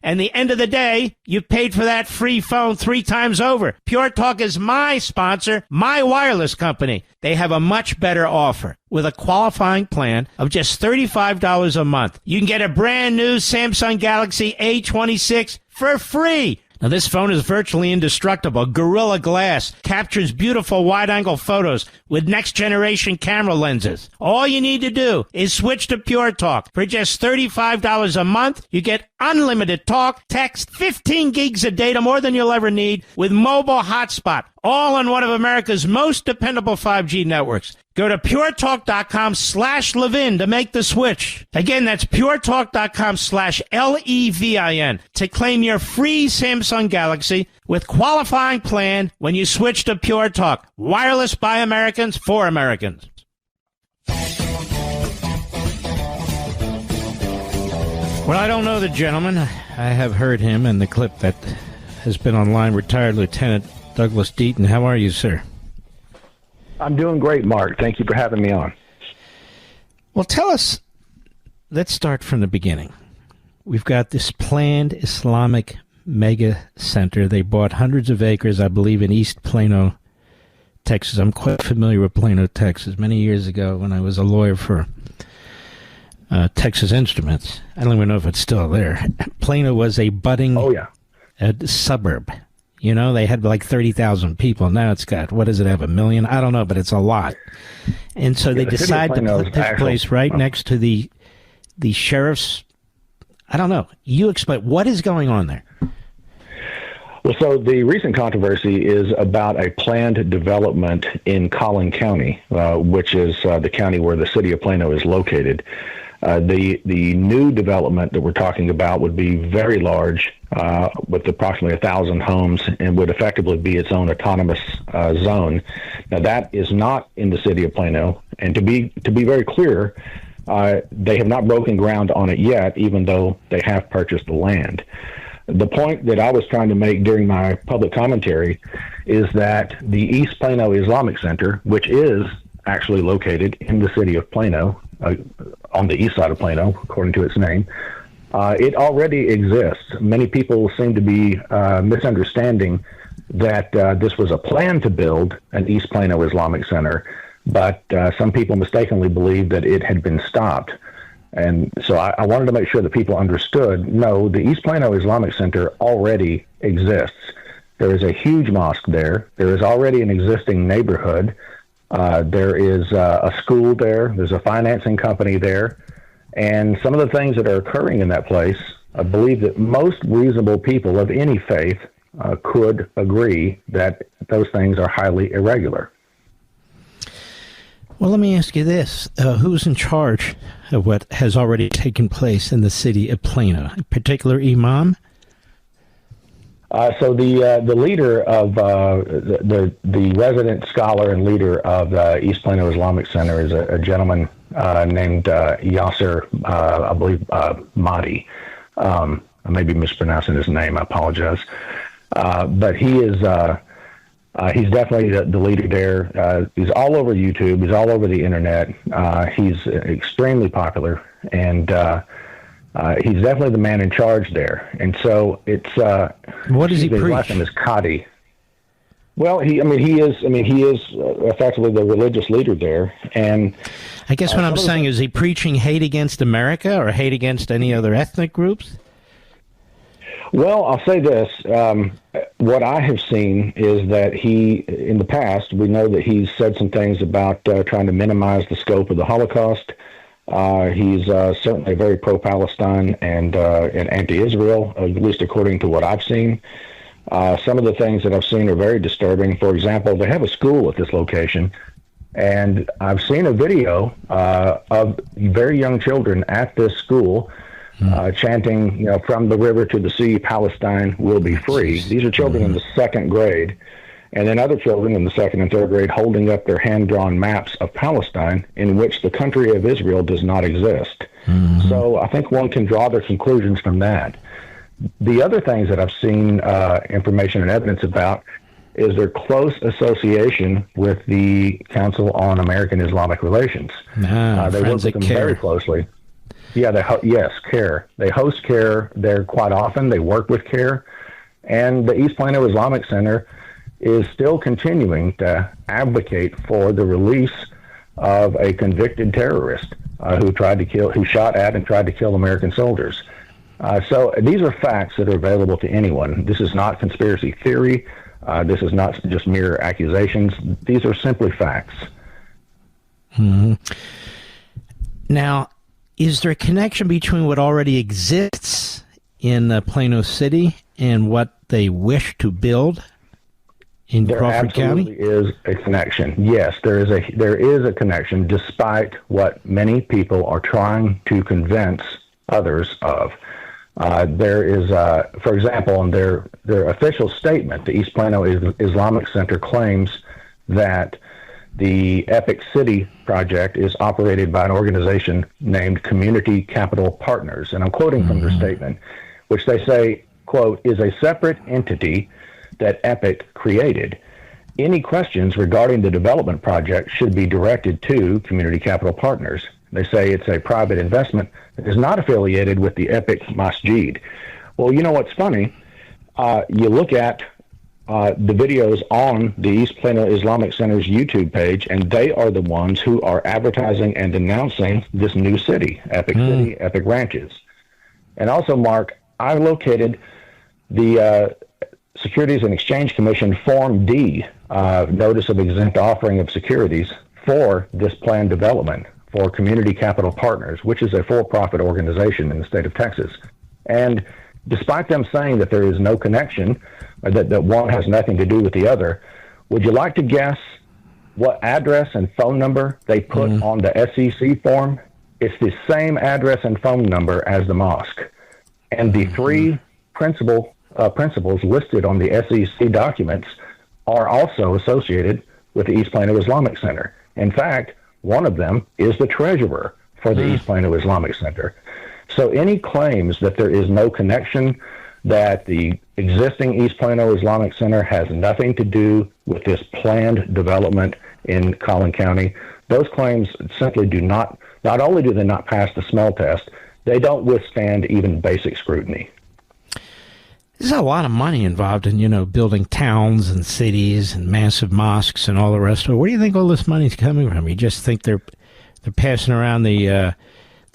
And the end of the day, you paid for that free phone 3 times over. Pure Talk is my sponsor, my wireless company. They have a much better offer. With a qualifying plan of just $35 a month, you can get a brand new Samsung Galaxy A26 for free. Now, this phone is virtually indestructible. Gorilla Glass captures beautiful wide-angle photos with next-generation camera lenses. All you need to do is switch to Pure Talk. For just $35 a month, you get unlimited talk, text, 15 gigs of data, more than you'll ever need, with mobile hotspot, all on one of America's most dependable 5G networks. Go to puretalk.com/Levin to make the switch. Again, that's puretalk.com/LEVIN to claim your free Samsung Galaxy with qualifying plan when you switch to Pure Talk. Wireless by Americans for Americans. Well, I don't know the gentleman. I have heard him in the clip that has been online. Retired Lieutenant Douglas Deaton. How are you, sir? I'm doing great, Mark. Thank you for having me on. Well, tell us, let's start from the beginning. We've got this planned Islamic mega center. They bought hundreds of acres, I believe, in East Plano, Texas. I'm quite familiar with Plano, Texas. Many years ago when I was a lawyer for Texas Instruments. I don't even know if it's still there. Plano was a budding suburb. You know, they had like 30,000 people. Now it's got, what does it have, 1 million? I don't know, but it's a lot. And so they decide to put this place right next to the sheriff's. I don't know. You explain. What is going on there? Well, so the recent controversy is about a planned development in Collin County, which is the county where the city of Plano is located. The new development that we're talking about would be very large, with approximately 1,000 homes, and would effectively be its own autonomous zone. Now, that is not in the city of Plano, and to be very clear, they have not broken ground on it yet, even though they have purchased the land. The point that I was trying to make during my public commentary is that the East Plano Islamic Center, which is actually located in the city of Plano, on the east side of Plano, according to its name, it already exists. Many people seem to be misunderstanding that this was a plan to build an East Plano Islamic Center, but some people mistakenly believe that it had been stopped. And so I wanted to make sure that people understood, no, the East Plano Islamic Center already exists. There is a huge mosque there. There is already an existing neighborhood. There is a school there. There's a financing company there. And some of the things that are occurring in that place, I believe that most reasonable people of any faith could agree that those things are highly irregular. Well, let me ask you this. Who's in charge of what has already taken place in the city of Plano? A particular imam? So the leader of the resident scholar and leader of the East Plano Islamic Center is a gentleman named Yasser, I believe, Mahdi. I may be mispronouncing his name. I apologize. But he is he's definitely the leader there. He's all over YouTube. He's all over the internet. He's extremely popular, and he's definitely the man in charge there. And so it's what does he preach? His last name is Qadi. Well, he is effectively the religious leader there. And I guess what I'm saying is he preaching hate against America or hate against any other ethnic groups? Well, I'll say this. What I have seen is that he, in the past, we know that he's said some things about trying to minimize the scope of the Holocaust. He's certainly very pro-Palestine and anti-Israel, at least according to what I've seen. Some of the things that I've seen are very disturbing. For example, they have a school at this location, and I've seen a video of very young children at this school chanting, from the river to the sea, Palestine will be free. These are children in the second grade. And then other children in the second and third grade holding up their hand-drawn maps of Palestine in which the country of Israel does not exist. Mm-hmm. So I think one can draw their conclusions from that. The other things that I've seen information and evidence about is their close association with the Council on American Islamic Relations. They work with them very closely. Yeah, yes, CARE. They host CARE there quite often. They work with CARE. And the East Plano Islamic Center is still continuing to advocate for the release of a convicted terrorist who shot at and tried to kill American soldiers. So these are facts that are available to anyone. This is not conspiracy theory. This is not just mere accusations. These are simply facts. Mm-hmm. Now, is there a connection between what already exists in Plano City and what they wish to build in Crawford County? There absolutely is a connection. Yes, there is a connection, despite what many people are trying to convince others of. There is, for example, in their official statement, the East Plano Islamic Center claims that the Epic City project is operated by an organization named Community Capital Partners. And I'm quoting from their statement, which they say, quote, is a separate entity that Epic created. Any questions regarding the development project should be directed to Community Capital Partners. They say it's a private investment that is not affiliated with the Epic Masjid. Well, you know what's funny? You look at the videos on the East Plano Islamic Center's YouTube page, and they are the ones who are advertising and announcing this new city, Epic City, Epic Ranches. And also, Mark, I located the Securities and Exchange Commission Form D, Notice of Exempt Offering of Securities, for this planned development for Community Capital Partners, which is a for-profit organization in the state of Texas. And despite them saying that there is no connection, or that one has nothing to do with the other, would you like to guess what address and phone number they put on the SEC form? It's the same address and phone number as the mosque. And the three principles listed on the SEC documents are also associated with the East Plano Islamic Center. In fact, one of them is the treasurer for the East Plano Islamic Center. So any claims that there is no connection, that the existing East Plano Islamic Center has nothing to do with this planned development in Collin County, those claims simply do not only do they not pass the smell test, they don't withstand even basic scrutiny. There's a lot of money involved in, building towns and cities and massive mosques and all the rest of it. Where do you think all this money's coming from? You just think they're passing around the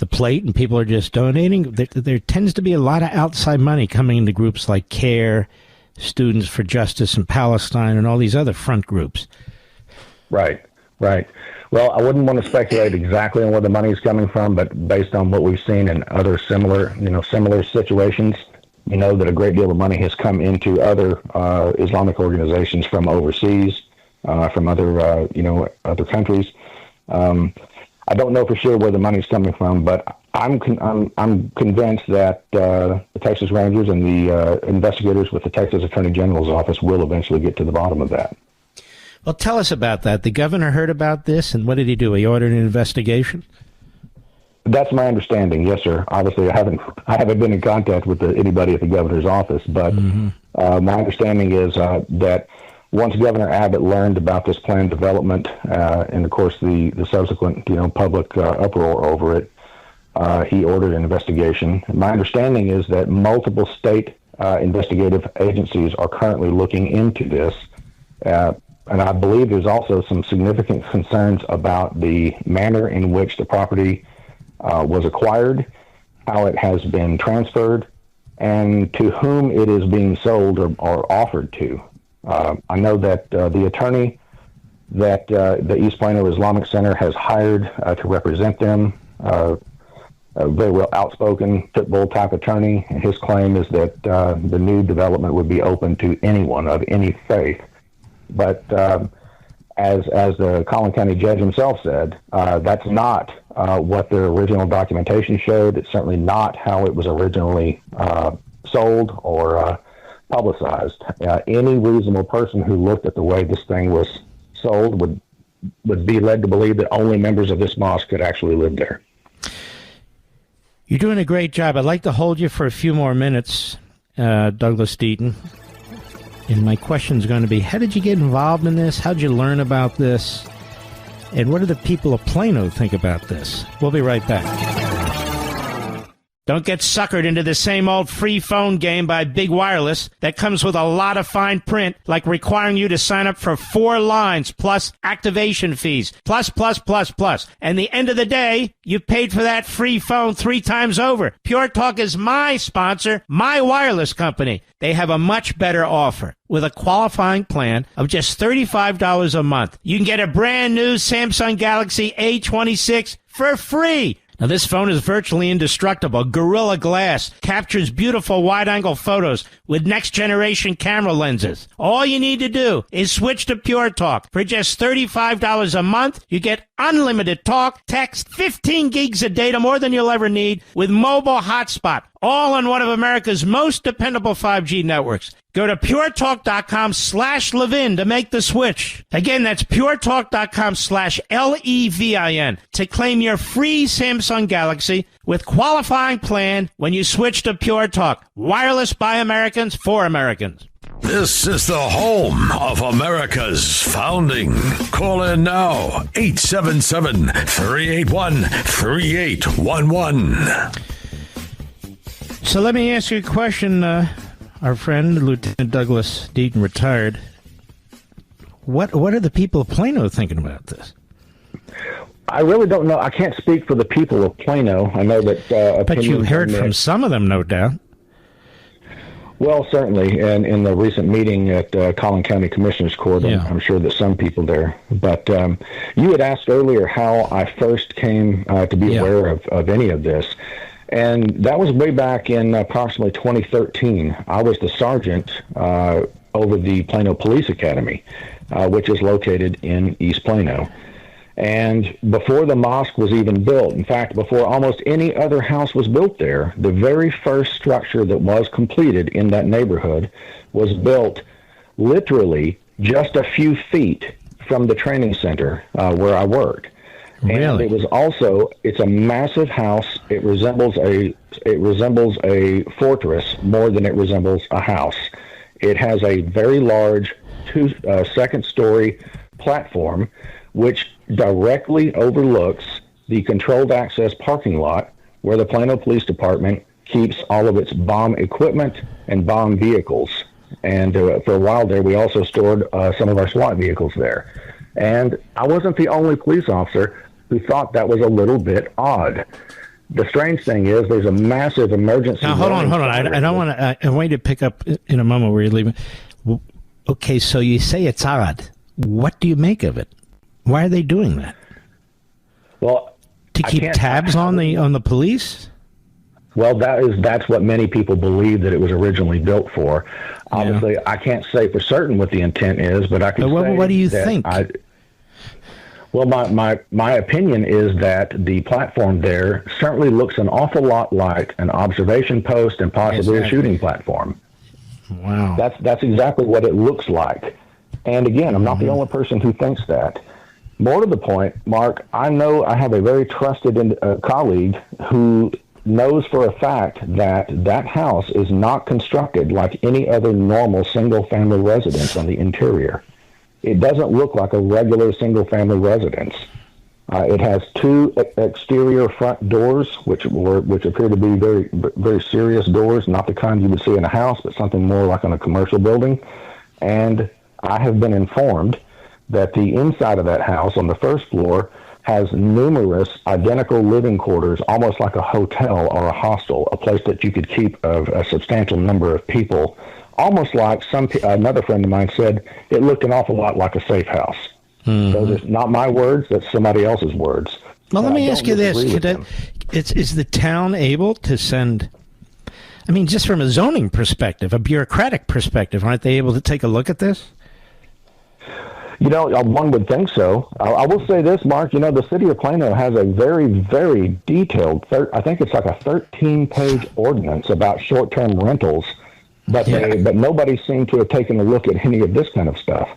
plate and people are just donating? There tends to be a lot of outside money coming into groups like CARE, Students for Justice in Palestine, and all these other front groups. Right. Well, I wouldn't want to speculate exactly on where the money is coming from, but based on what we've seen in other similar situations, that a great deal of money has come into other Islamic organizations from overseas, from other countries. I don't know for sure where the money's coming from, but I'm convinced that the Texas Rangers and the investigators with the Texas Attorney General's office will eventually get to the bottom of that. Well, tell us about that. The governor heard about this, and what did he do? He ordered an investigation? That's my understanding, yes, sir. Obviously, I haven't been in contact with anybody at the governor's office, but my understanding is that once Governor Abbott learned about this planned development, and of course the subsequent public uproar over it, he ordered an investigation. My understanding is that multiple state investigative agencies are currently looking into this, and I believe there's also some significant concerns about the manner in which the property was acquired, how it has been transferred, and to whom it is being sold or offered to. I know that the attorney that the East Plano Islamic Center has hired to represent them, a very well outspoken pit bull type attorney, and his claim is that the new development would be open to anyone of any faith. But as the Collin County judge himself said, that's not what their original documentation showed. It's certainly not how it was originally sold or publicized. Any reasonable person who looked at the way this thing was sold would be led to believe that only members of this mosque could actually live there. You're doing a great job. I'd like to hold you for a few more minutes, Douglas Deaton. And my question is going to be, how did you get involved in this? How did you learn about this? And what do the people of Plano think about this? We'll be right back. Don't get suckered into the same old free phone game by Big Wireless that comes with a lot of fine print, like requiring you to sign up for 4 lines plus activation fees, plus. And the end of the day, you've paid for that free phone 3 times over. Pure Talk is my sponsor, my wireless company. They have a much better offer. With a qualifying plan of just $35 a month, you can get a brand new Samsung Galaxy A26 for free. Now, this phone is virtually indestructible. Gorilla Glass captures beautiful wide-angle photos with next-generation camera lenses. All you need to do is switch to Pure Talk. For just $35 a month, you get unlimited talk, text, 15 gigs of data, more than you'll ever need, with mobile hotspot, all on one of America's most dependable 5G networks. Go to puretalk.com/Levin to make the switch. Again, that's puretalk.com/LEVIN to claim your free Samsung Galaxy with qualifying plan when you switch to Pure Talk. Wireless by Americans for Americans. This is the home of America's founding. Call in now, 877-381-3811. So let me ask you a question, our friend, Lieutenant Douglas Deaton, retired. What are the people of Plano thinking about this? I really don't know. I can't speak for the people of Plano. I know that... but you heard from some of them, no doubt. Well, certainly, and in the recent meeting at Collin County Commissioners Court, yeah. I'm sure that some people there. But you had asked earlier how I first came to be aware of any of this. And that was way back in approximately 2013. I was the sergeant over the Plano Police Academy, which is located in East Plano. And before the mosque was even built, in fact, before almost any other house was built there, the very first structure that was completed in that neighborhood was built literally just a few feet from the training center where I worked. Really? And it was also, it's a massive house. It resembles a fortress more than it resembles a house. It has a very large second-story platform which directly overlooks the controlled access parking lot where the Plano Police Department keeps all of its bomb equipment and bomb vehicles. And for a while there, we also stored some of our SWAT vehicles there. And I wasn't the only police officer who thought that was a little bit odd. The strange thing is there's a massive emergency... Now, hold on. I don't want to... I want you to pick up in a moment where you're leaving. Okay, so you say it's odd. What do you make of it? Why are they doing that? Well, to keep tabs on the police? Well, that's what many people believe that it was originally built for. Obviously, yeah. I can't say for certain what the intent is, but I can say... What do you think? Well, my opinion is that the platform there certainly looks an awful lot like an observation post and possibly a shooting platform. Wow. That's exactly what it looks like. And again, I'm not the only person who thinks that. More to the point, Mark, I know I have a very trusted colleague who knows for a fact that that house is not constructed like any other normal single-family residence on the interior. It doesn't look like a regular single-family residence. It has 2 exterior front doors, which appear to be very, very serious doors, not the kind you would see in a house, but something more like in a commercial building. And I have been informed that the inside of that house on the first floor has numerous identical living quarters, almost like a hotel or a hostel, a place that you could keep a substantial number of people, almost like another friend of mine said it looked an awful lot like a safe house. Mm-hmm. Those are not my words, that's somebody else's words. Well, let me ask you this. Is the town able to send... I mean, just from a zoning perspective, a bureaucratic perspective, aren't they able to take a look at this? You know, one would think so. I will say this, Mark, the city of Plano has a very, very detailed, I think it's like a 13-page ordinance about short-term rentals, but nobody seemed to have taken a look at any of this kind of stuff.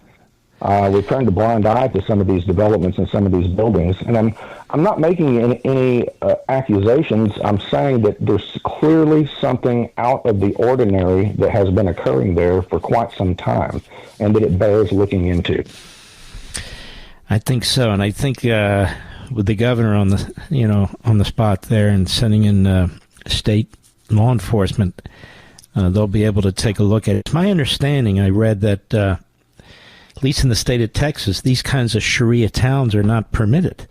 We've turned a blind eye to some of these developments and some of these buildings. And I'm not making any accusations. I'm saying that there's clearly something out of the ordinary that has been occurring there for quite some time, and that it bears looking into. I think so, and I think with the governor on the spot there and sending in state law enforcement, they'll be able to take a look at it. It's my understanding, I read that at least in the state of Texas, these kinds of Sharia towns are not permitted,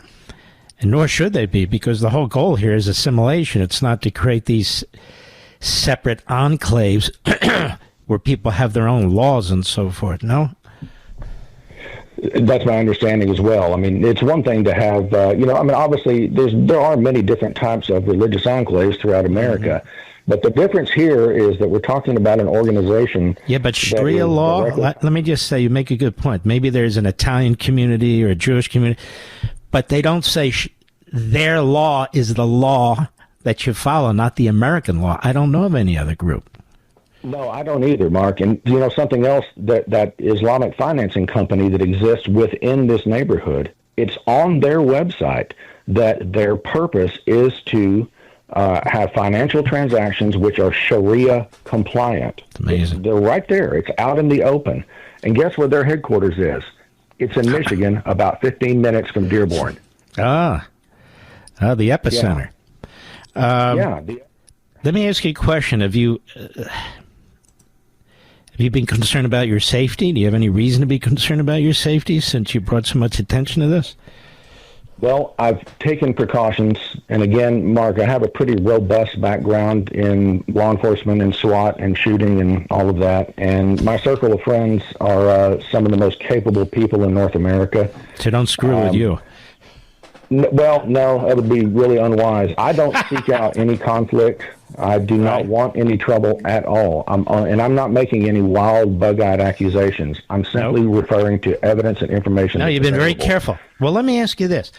and nor should they be, because the whole goal here is assimilation. It's not to create these separate enclaves where people have their own laws and so forth. No. That's my understanding as well. I mean, it's one thing to have, obviously there are many different types of religious enclaves throughout America, but the difference here is that we're talking about an organization. Yeah, but Sharia law, let me just say, you make a good point. Maybe there's an Italian community or a Jewish community, but they don't say their law is the law that you follow, not the American law. I don't know of any other group. No, I don't either, Mark. And, something else, that Islamic financing company that exists within this neighborhood, it's on their website that their purpose is to have financial transactions which are Sharia-compliant. It's amazing. They're right there. It's out in the open. And guess where their headquarters is? It's in Michigan, about 15 minutes from Dearborn. The epicenter. Yeah. Let me ask you a question. Have you been concerned about your safety? Do you have any reason to be concerned about your safety since you brought so much attention to this? Well, I've taken precautions. And again, Mark, I have a pretty robust background in law enforcement and SWAT and shooting and all of that. And my circle of friends are some of the most capable people in North America. So don't screw with you. Well, no, that would be really unwise. I don't seek out any conflict. I do not want any trouble at all. I'm not making any wild, bug-eyed accusations. I'm simply referring to evidence and information. No, you've been very careful. Well, let me ask you this.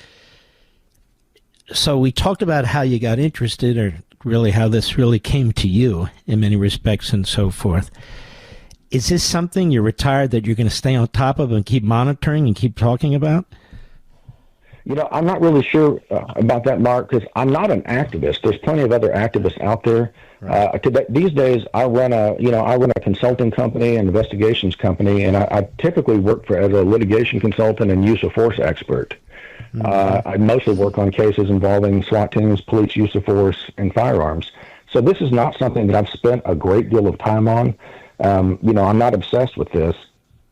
So we talked about how you got interested, or really how this really came to you in many respects and so forth. Is this something you're retired that you're going to stay on top of and keep monitoring and keep talking about? I'm not really sure about that, Mark, because I'm not an activist. There's plenty of other activists out there. Right. These days, I run a consulting company, an investigations company, and I typically work as a litigation consultant and use of force expert. I mostly work on cases involving SWAT teams, police use of force, and firearms. So this is not something that I've spent a great deal of time on. I'm not obsessed with this.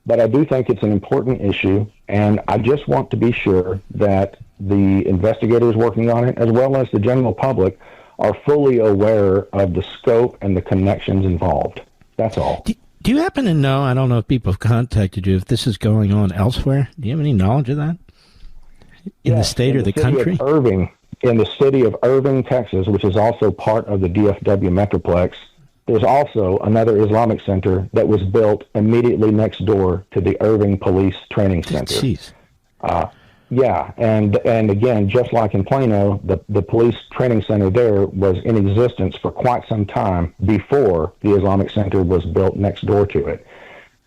But I do think it's an important issue, and I just want to be sure that the investigators working on it, as well as the general public, are fully aware of the scope and the connections involved. That's all. Do you happen to know, I don't know if people have contacted you, if this is going on elsewhere? Do you have any knowledge of that? In the state or the country? In the city of Irving, Texas, which is also part of the DFW Metroplex, there's also another Islamic Center that was built immediately next door to the Irving Police Training Center. Jeez. And again, just like in Plano, the police training center there was in existence for quite some time before the Islamic Center was built next door to it.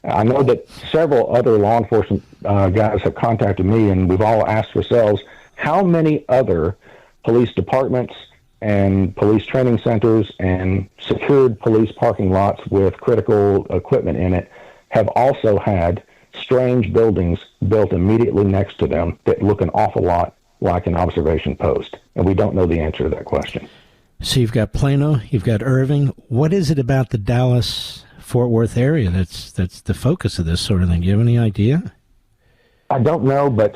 I know that several other law enforcement guys have contacted me, and we've all asked ourselves, how many other police departments and police training centers and secured police parking lots with critical equipment in it have also had strange buildings built immediately next to them that look an awful lot like an observation post? And we don't know the answer to that question. So you've got Plano, you've got Irving. What is it about the Dallas-Fort Worth area that's the focus of this sort of thing? Do you have any idea? I don't know, but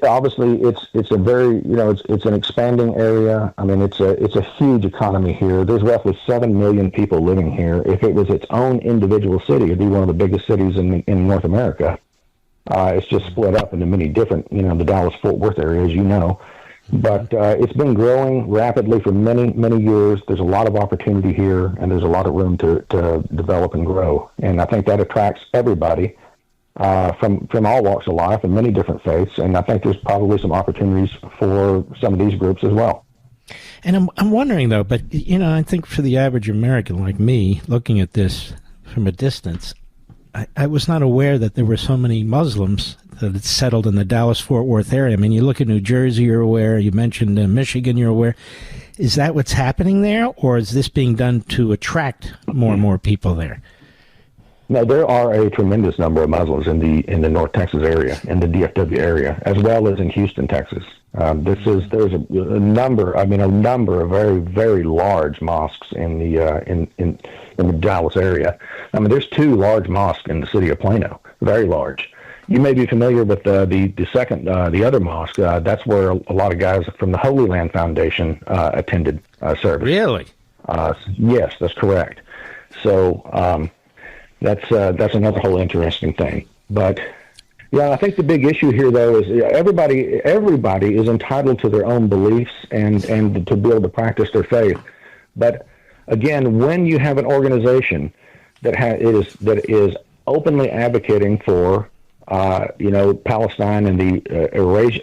obviously it's a very it's an expanding area. I mean, it's a huge economy here. There's roughly 7 million people living here. If it was its own individual city, it'd be one of the biggest cities in North America. It's just split up into many different, the Dallas-Fort Worth area, as you know. But it's been growing rapidly for many, many years. There's a lot of opportunity here, and there's a lot of room to develop and grow. And I think that attracts everybody. From all walks of life and many different faiths, and I think there's probably some opportunities for some of these groups as well. And I'm wondering, though, but, I think for the average American like me, looking at this from a distance, I was not aware that there were so many Muslims that had settled in the Dallas-Fort Worth area. I mean, you look at New Jersey, you're aware. You mentioned Michigan, you're aware. Is that what's happening there, or is this being done to attract more and more people there? No, there are a tremendous number of Muslims in the North Texas area, in the DFW area, as well as in Houston, Texas. There's a number of very, very large mosques in the Dallas area. I mean, there's 2 large mosques in the city of Plano, very large. You may be familiar with the other mosque. That's where a lot of guys from the Holy Land Foundation attended service. Really? Yes, that's correct. So that's another whole interesting thing. But yeah, I think the big issue here, though, is everybody is entitled to their own beliefs and to be able to practice their faith. But again, when you have an organization that is openly advocating for Palestine and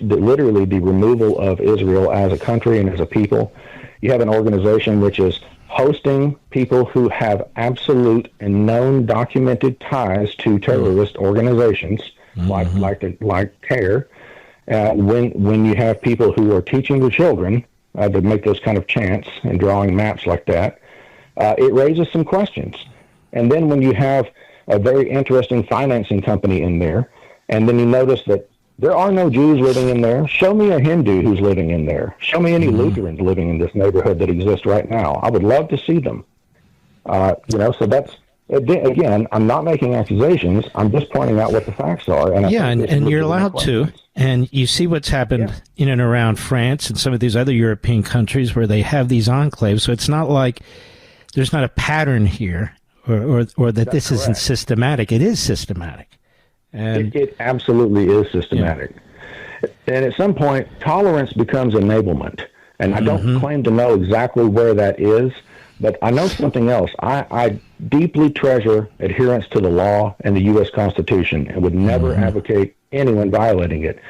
literally the removal of Israel as a country and as a people, you have an organization which is hosting people who have absolute and known documented ties to terrorist organizations like CARE. When you have people who are teaching their children to make those kind of chants and drawing maps like that, it raises some questions. And then when you have a very interesting financing company in there, and then you notice that there are no Jews living in there. Show me a Hindu who's living in there. Show me any Lutherans living in this neighborhood that exist right now. I would love to see them. So that's, again, I'm not making accusations. I'm just pointing out what the facts are. And you're allowed to. And you see what's happened in and around France and some of these other European countries where they have these enclaves. So it's not like there's not a pattern here or that this isn't systematic. It is systematic. And it absolutely is systematic. Yeah. And at some point, tolerance becomes enablement. And I don't claim to know exactly where that is, but I know something else. I deeply treasure adherence to the law and the U.S. Constitution and would never advocate anyone violating it.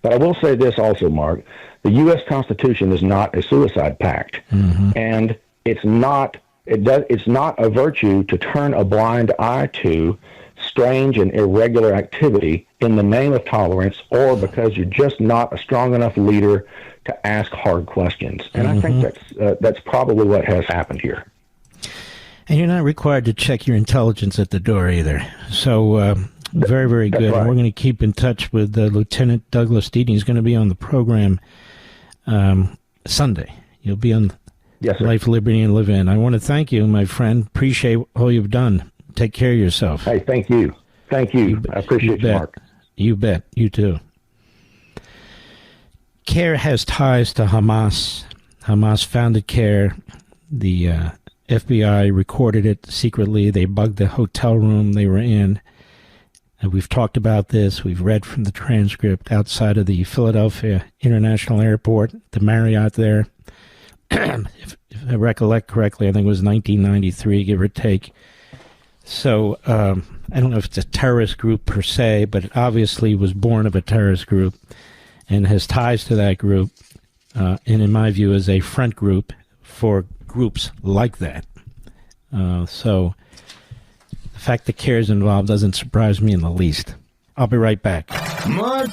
But I will say this also, Mark. The U.S. Constitution is not a suicide pact. And it's not a virtue to turn a blind eye to strange and irregular activity in the name of tolerance, or because you're just not a strong enough leader to ask hard questions. And I think that's probably what has happened here. And you're not required to check your intelligence at the door either. So very, very good. Right. And we're going to keep in touch with Lieutenant Douglas Deaton. He's going to be on the program Sunday. You'll be on Life, Liberty, and Levin. I want to thank you, my friend. Appreciate all you've done. Take care of yourself. Hey, thank you. Thank you. I appreciate you, Mark. You bet. You too. CARE has ties to Hamas. Hamas founded CARE. The FBI recorded it secretly. They bugged the hotel room they were in. And we've talked about this. We've read from the transcript outside of the Philadelphia International Airport, the Marriott there. If I recollect correctly, I think it was 1993, give or take. So I don't know if it's a terrorist group per se, but it obviously was born of a terrorist group and has ties to that group, and in my view is a front group for groups like that. So the fact that CARE is involved doesn't surprise me in the least. I'll be right back. Mark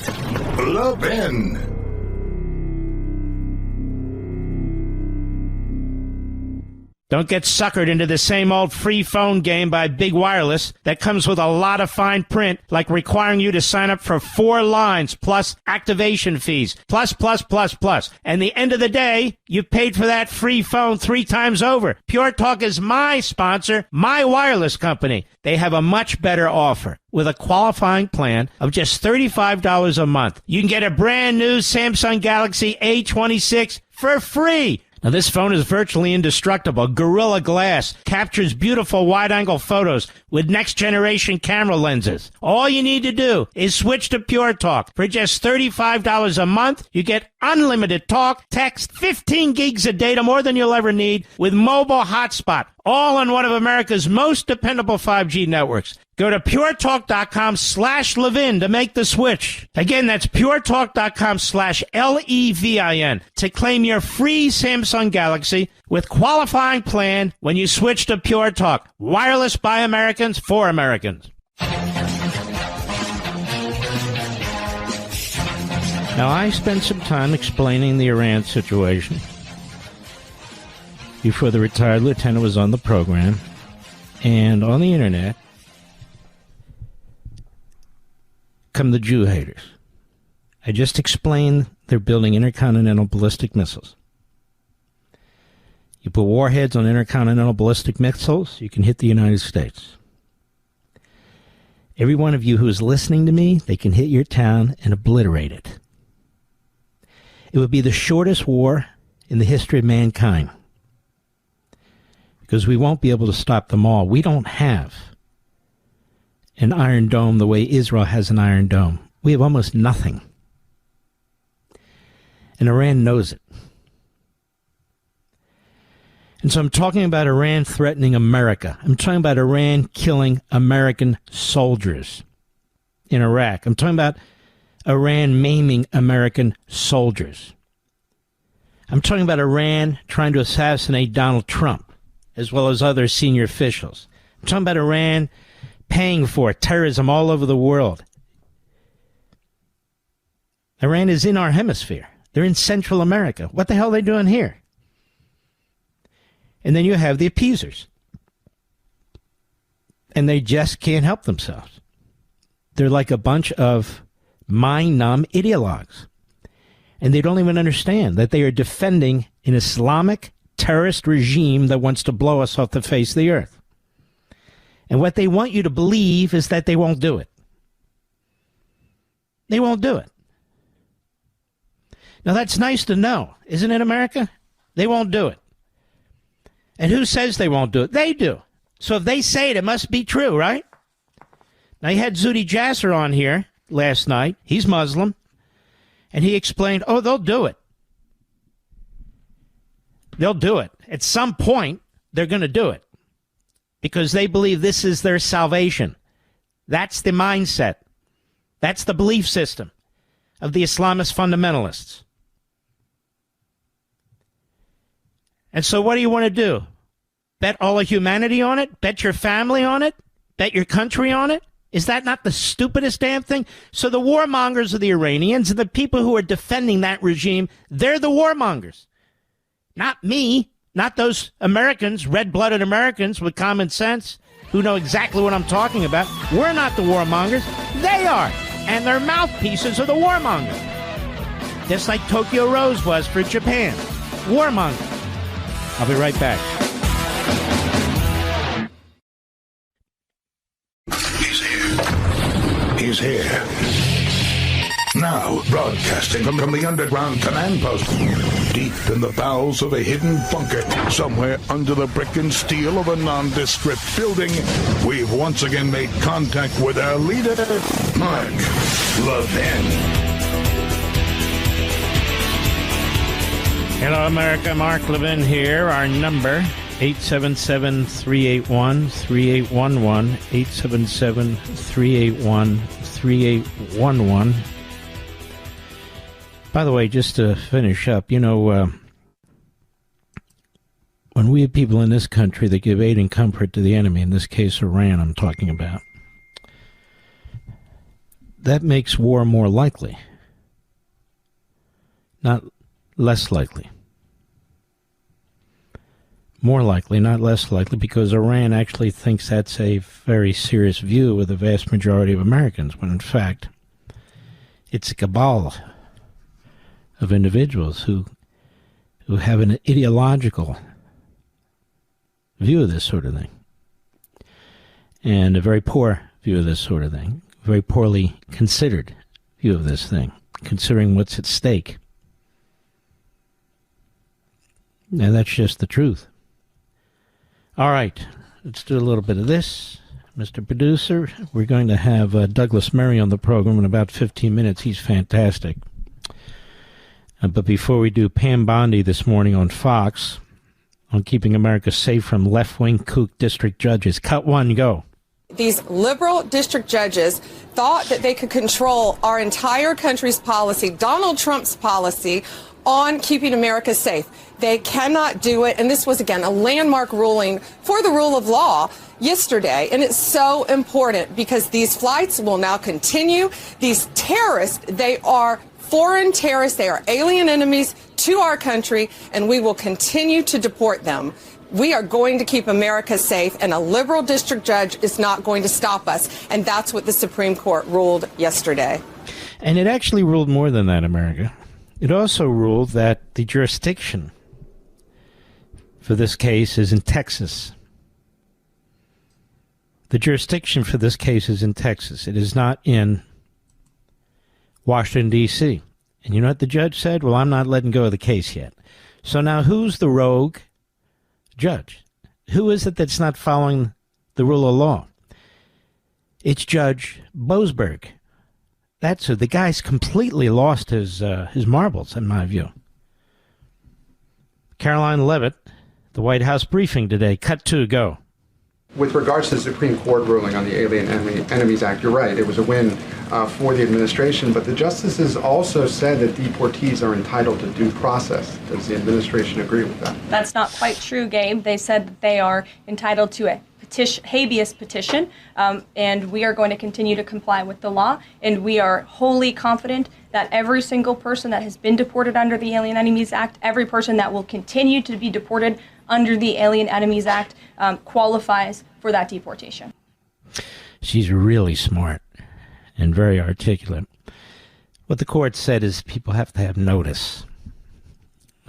Levin. Don't get suckered into the same old free phone game by Big Wireless that comes with a lot of fine print, like requiring you to sign up for 4 lines plus activation fees, plus. And the end of the day, you've paid for that free phone 3 times over. Pure Talk is my sponsor, my wireless company. They have a much better offer. With a qualifying plan of just $35 a month, you can get a brand new Samsung Galaxy A26 for free. Now, this phone is virtually indestructible. Gorilla Glass captures beautiful wide-angle photos with next-generation camera lenses. All you need to do is switch to Pure Talk. For just $35 a month, you get unlimited talk, text, 15 gigs of data, more than you'll ever need, with mobile hotspot, all on one of America's most dependable 5G networks. Go to puretalk.com/Levin to make the switch. Again, that's puretalk.com/LEVIN to claim your free Samsung Galaxy with qualifying plan when you switch to Pure Talk. Wireless by Americans for Americans. Now, I spent some time explaining the Iran situation before the retired lieutenant was on the program, and on the internet come the Jew haters. I just explained they're building intercontinental ballistic missiles. You put warheads on intercontinental ballistic missiles, you can hit the United States. Every one of you who is listening to me, they can hit your town and obliterate it. It would be the shortest war in the history of mankind, because we won't be able to stop them all. We don't have an Iron Dome the way Israel has an Iron Dome. We have almost nothing. And Iran knows it. And so I'm talking about Iran threatening America. I'm talking about Iran killing American soldiers in Iraq. I'm talking about Iran maiming American soldiers. I'm talking about Iran trying to assassinate Donald Trump, as well as other senior officials. I'm talking about Iran paying for terrorism all over the world. Iran is in our hemisphere. They're in Central America. What the hell are they doing here? And then you have the appeasers. And they just can't help themselves. They're like a bunch of mind-numb ideologues. And they don't even understand that they are defending an Islamic terrorist regime that wants to blow us off the face of the earth. And what they want you to believe is that they won't do it. They won't do it. Now, that's nice to know, isn't it, America? They won't do it. And who says they won't do it? They do. So if they say it, it must be true, right? Now, you had Zuhdi Jasser on here last night. He's Muslim. And he explained, oh, they'll do it. They'll do it. At some point, they're going to do it. Because they believe this is their salvation. That's the mindset. That's the belief system of the Islamist fundamentalists. And so what do you want to do? Bet all of humanity on it? Bet your family on it? Bet your country on it? Is that not the stupidest damn thing? So the warmongers are the Iranians, and the people who are defending that regime, they're the warmongers. Not me. Not those Americans, red-blooded Americans with common sense, who know exactly what I'm talking about. We're not the warmongers. They are. And their mouthpieces are the warmongers. Just like Tokyo Rose was for Japan. Warmongers. I'll be right back. He's here. He's here. Now, broadcasting from the underground command post, deep in the bowels of a hidden bunker, somewhere under the brick and steel of a nondescript building, we've once again made contact with our leader, Mark Levin. Hello, America. Mark Levin here. Our number, 877-381-3811, 877-381-3811. By the way, just to finish up, you know, when we have people in this country that give aid and comfort to the enemy, in this case Iran I'm talking about, that makes war more likely, not less likely. More likely, not less likely, because Iran actually thinks that's a very serious view with the vast majority of Americans, when in fact it's a cabal of individuals who have an ideological view of this sort of thing, and a very poor view of this sort of thing, very poorly considered view of this thing, considering what's at stake. Now, that's just the truth. All right, let's do a little bit of this. Mr. Producer, we're going to have Douglas Murray on the program in about 15 minutes. He's fantastic. But before we do, Pam Bondi this morning on Fox on keeping America safe from left-wing kook district judges. Cut one, go. These liberal district judges thought that they could control our entire country's policy, Donald Trump's policy, on keeping America safe. They cannot do it. And this was, again, a landmark ruling for the rule of law yesterday. And it's so important because these flights will now continue. These terrorists, they are foreign terrorists. They are alien enemies to our country, and we will continue to deport them. We are going to keep America safe, and a liberal district judge is not going to stop us. And that's what the Supreme Court ruled yesterday. And it actually ruled more than that, America. It also ruled that the jurisdiction for this case is in Texas. The jurisdiction for this case is in Texas. It is not in Washington, D.C. And you know what the judge said? Well, I'm not letting go of the case yet. So now who's the rogue judge? Who is it that's not following the rule of law? It's Judge Boasberg. That's who. The guy's completely lost his marbles, in my view. Caroline Levitt, the White House briefing today. Cut 2, go. With regards to the Supreme Court ruling on the Alien Enemies Act, you're right. It was a win for the administration, but the justices also said that deportees are entitled to due process. Does the administration agree with that? That's not quite true, Gabe. They said that they are entitled to a habeas petition, and we are going to continue to comply with the law, and we are wholly confident that every single person that has been deported under the Alien Enemies Act, every person that will continue to be deported under the Alien Enemies Act qualifies for that deportation. She's really smart and very articulate. What the court said is people have to have notice.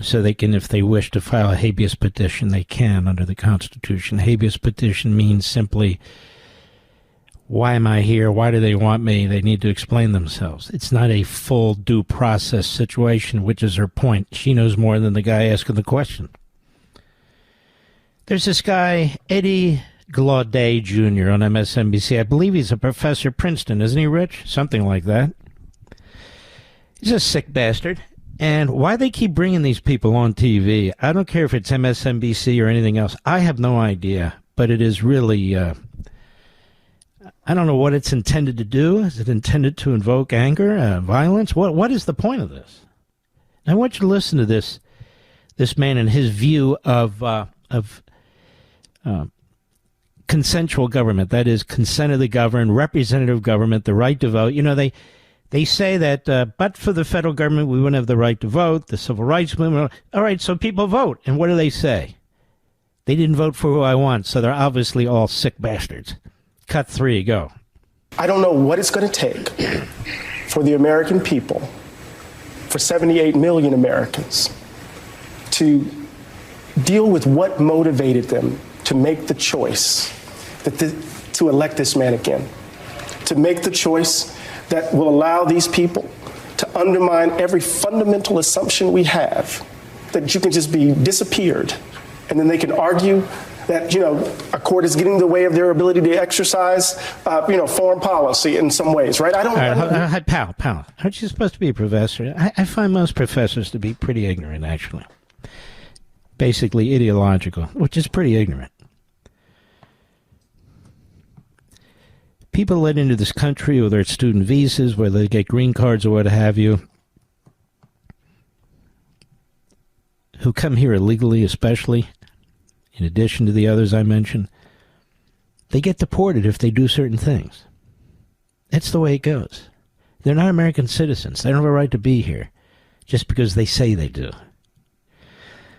So they can, if they wish to file a habeas petition, they can under the Constitution. Habeas petition means simply, why am I here? Why do they want me? They need to explain themselves. It's not a full due process situation, which is her point. She knows more than the guy asking the question. There's this guy, Eddie Glaudet Jr. on MSNBC. I believe he's a professor at Princeton. Isn't he, Rich? Something like that. He's a sick bastard. And why they keep bringing these people on TV, I don't care if it's MSNBC or anything else. I have no idea. But it is really, I don't know what it's intended to do. Is it intended to invoke anger, violence? What is the point of this? I want you to listen to this man and his view of consensual government. That is, consent of the governed, representative government, the right to vote. You know, they say that but for the federal government, we wouldn't have the right to vote, the civil rights movement. All right, so people vote. And what do they say? They didn't vote for who I want, so they're obviously all sick bastards. Cut 3, go. I don't know what it's going to take for the American people, for 78 million Americans, to deal with what motivated them to make the choice to elect this man again, to make the choice that will allow these people to undermine every fundamental assumption we have, that you can just be disappeared, and then they can argue that, a court is getting in the way of their ability to exercise, foreign policy in some ways, right? I don't know. Pal, aren't you supposed to be a professor? I find most professors to be pretty ignorant, actually. Basically ideological, which is pretty ignorant. People let into this country, whether it's student visas, whether they get green cards or what have you, who come here illegally especially, in addition to the others I mentioned, they get deported if they do certain things. That's the way it goes. They're not American citizens. They don't have a right to be here just because they say they do.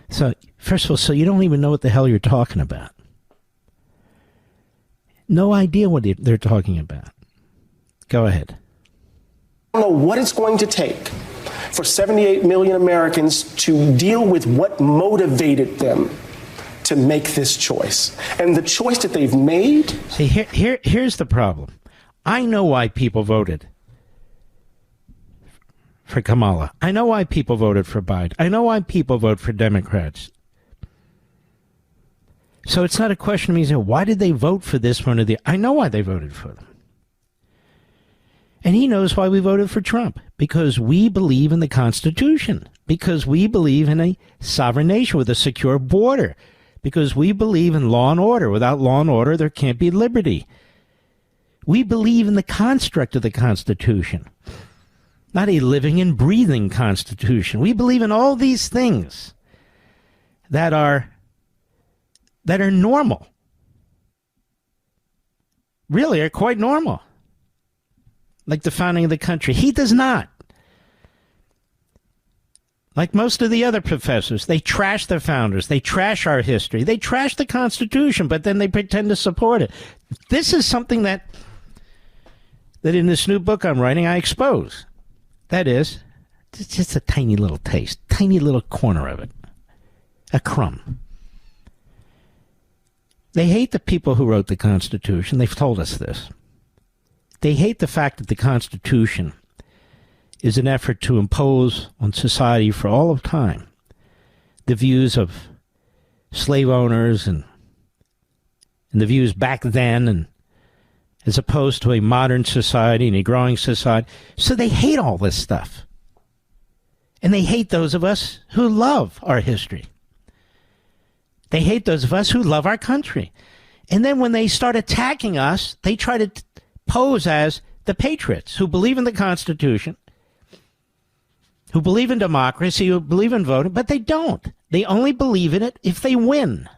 So, first of all, so you don't even know what the hell you're talking about. No idea what they're talking about. Go ahead. I don't know what it's going to take for 78 million Americans to deal with what motivated them to make this choice. And the choice that they've made... See, here's the problem. I know why people voted for Kamala. I know why people voted for Biden. I know why people vote for Democrats. So it's not a question of me saying, why did they vote for this one or the... I know why they voted for them. And he knows why we voted for Trump. Because we believe in the Constitution. Because we believe in a sovereign nation with a secure border. Because we believe in law and order. Without law and order, there can't be liberty. We believe in the construct of the Constitution. Not a living and breathing Constitution. We believe in all these things that are normal. Really are quite normal. Like the founding of the country. He does not. Like most of the other professors, they trash the founders. They trash our history. They trash the Constitution, but then they pretend to support it. This is something that in this new book I'm writing, I expose. That is, it's just a tiny little taste, tiny little corner of it, a crumb. They hate the people who wrote the Constitution. They've told us this. They hate the fact that the Constitution is an effort to impose on society for all of time the views of slave owners and the views back then, and as opposed to a modern society and a growing society. So they hate all this stuff. And they hate those of us who love our history. They hate those of us who love our country. And then when they start attacking us, they try to pose as the patriots who believe in the Constitution, who believe in democracy, who believe in voting, but they don't. They only believe in it if they win.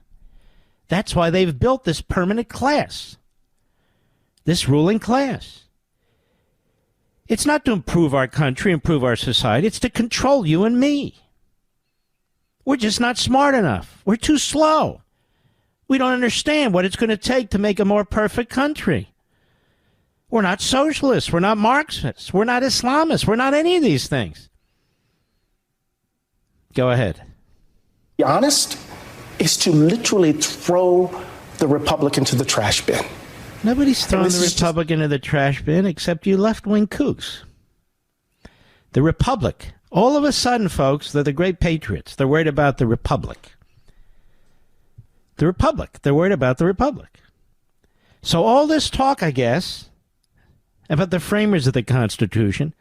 That's why they've built this permanent class, this ruling class. It's not to improve our country, improve our society. It's to control you and me. We're just not smart enough. We're too slow. We don't understand what it's going to take to make a more perfect country. We're not socialists. We're not Marxists. We're not Islamists. We're not any of these things. Go ahead. Be honest, is to literally throw the Republic into the trash bin. Nobody's throwing the Republic into the trash bin except you left-wing kooks. The Republic. All of a sudden, folks, they're the great patriots. They're worried about the Republic. The Republic. They're worried about the Republic. So all this talk, I guess, about the framers of the Constitution,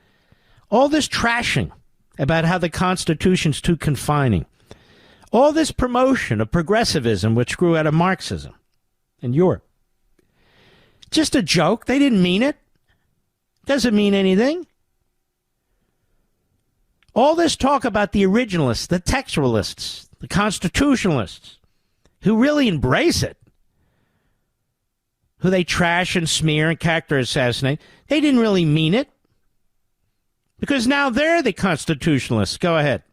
all this trashing about how the Constitution's too confining, all this promotion of progressivism, which grew out of Marxism in Europe, just a joke. They didn't mean it. Doesn't mean anything. All this talk about the originalists, the textualists, the constitutionalists, who really embrace it, who they trash and smear and character assassinate, they didn't really mean it. Because now they're the constitutionalists. Go ahead.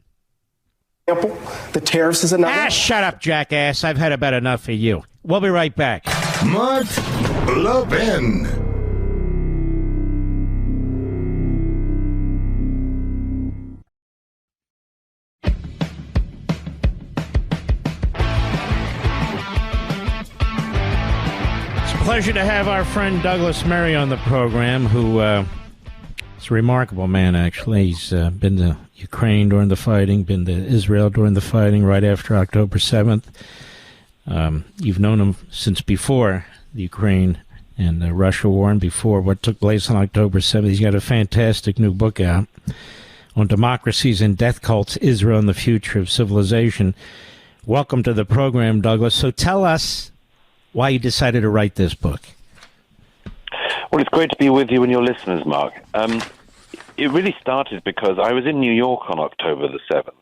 The tariffs is another. Shut up, jackass. I've had about enough of you. We'll be right back. Mark Levin. It's a pleasure to have our friend Douglas Murray on the program, who is a remarkable man, actually. He's been to Ukraine during the fighting, been to Israel during the fighting, right after October 7th. You've known him since before the Ukraine and the Russia war and before what took place on October 7th. He's got a fantastic new book out on Democracies and Death Cults, Israel and the Future of Civilization. Welcome to the program, Douglas. So tell us why you decided to write this book. Well, it's great to be with you and your listeners, Mark. It really started because I was in New York on October the 7th,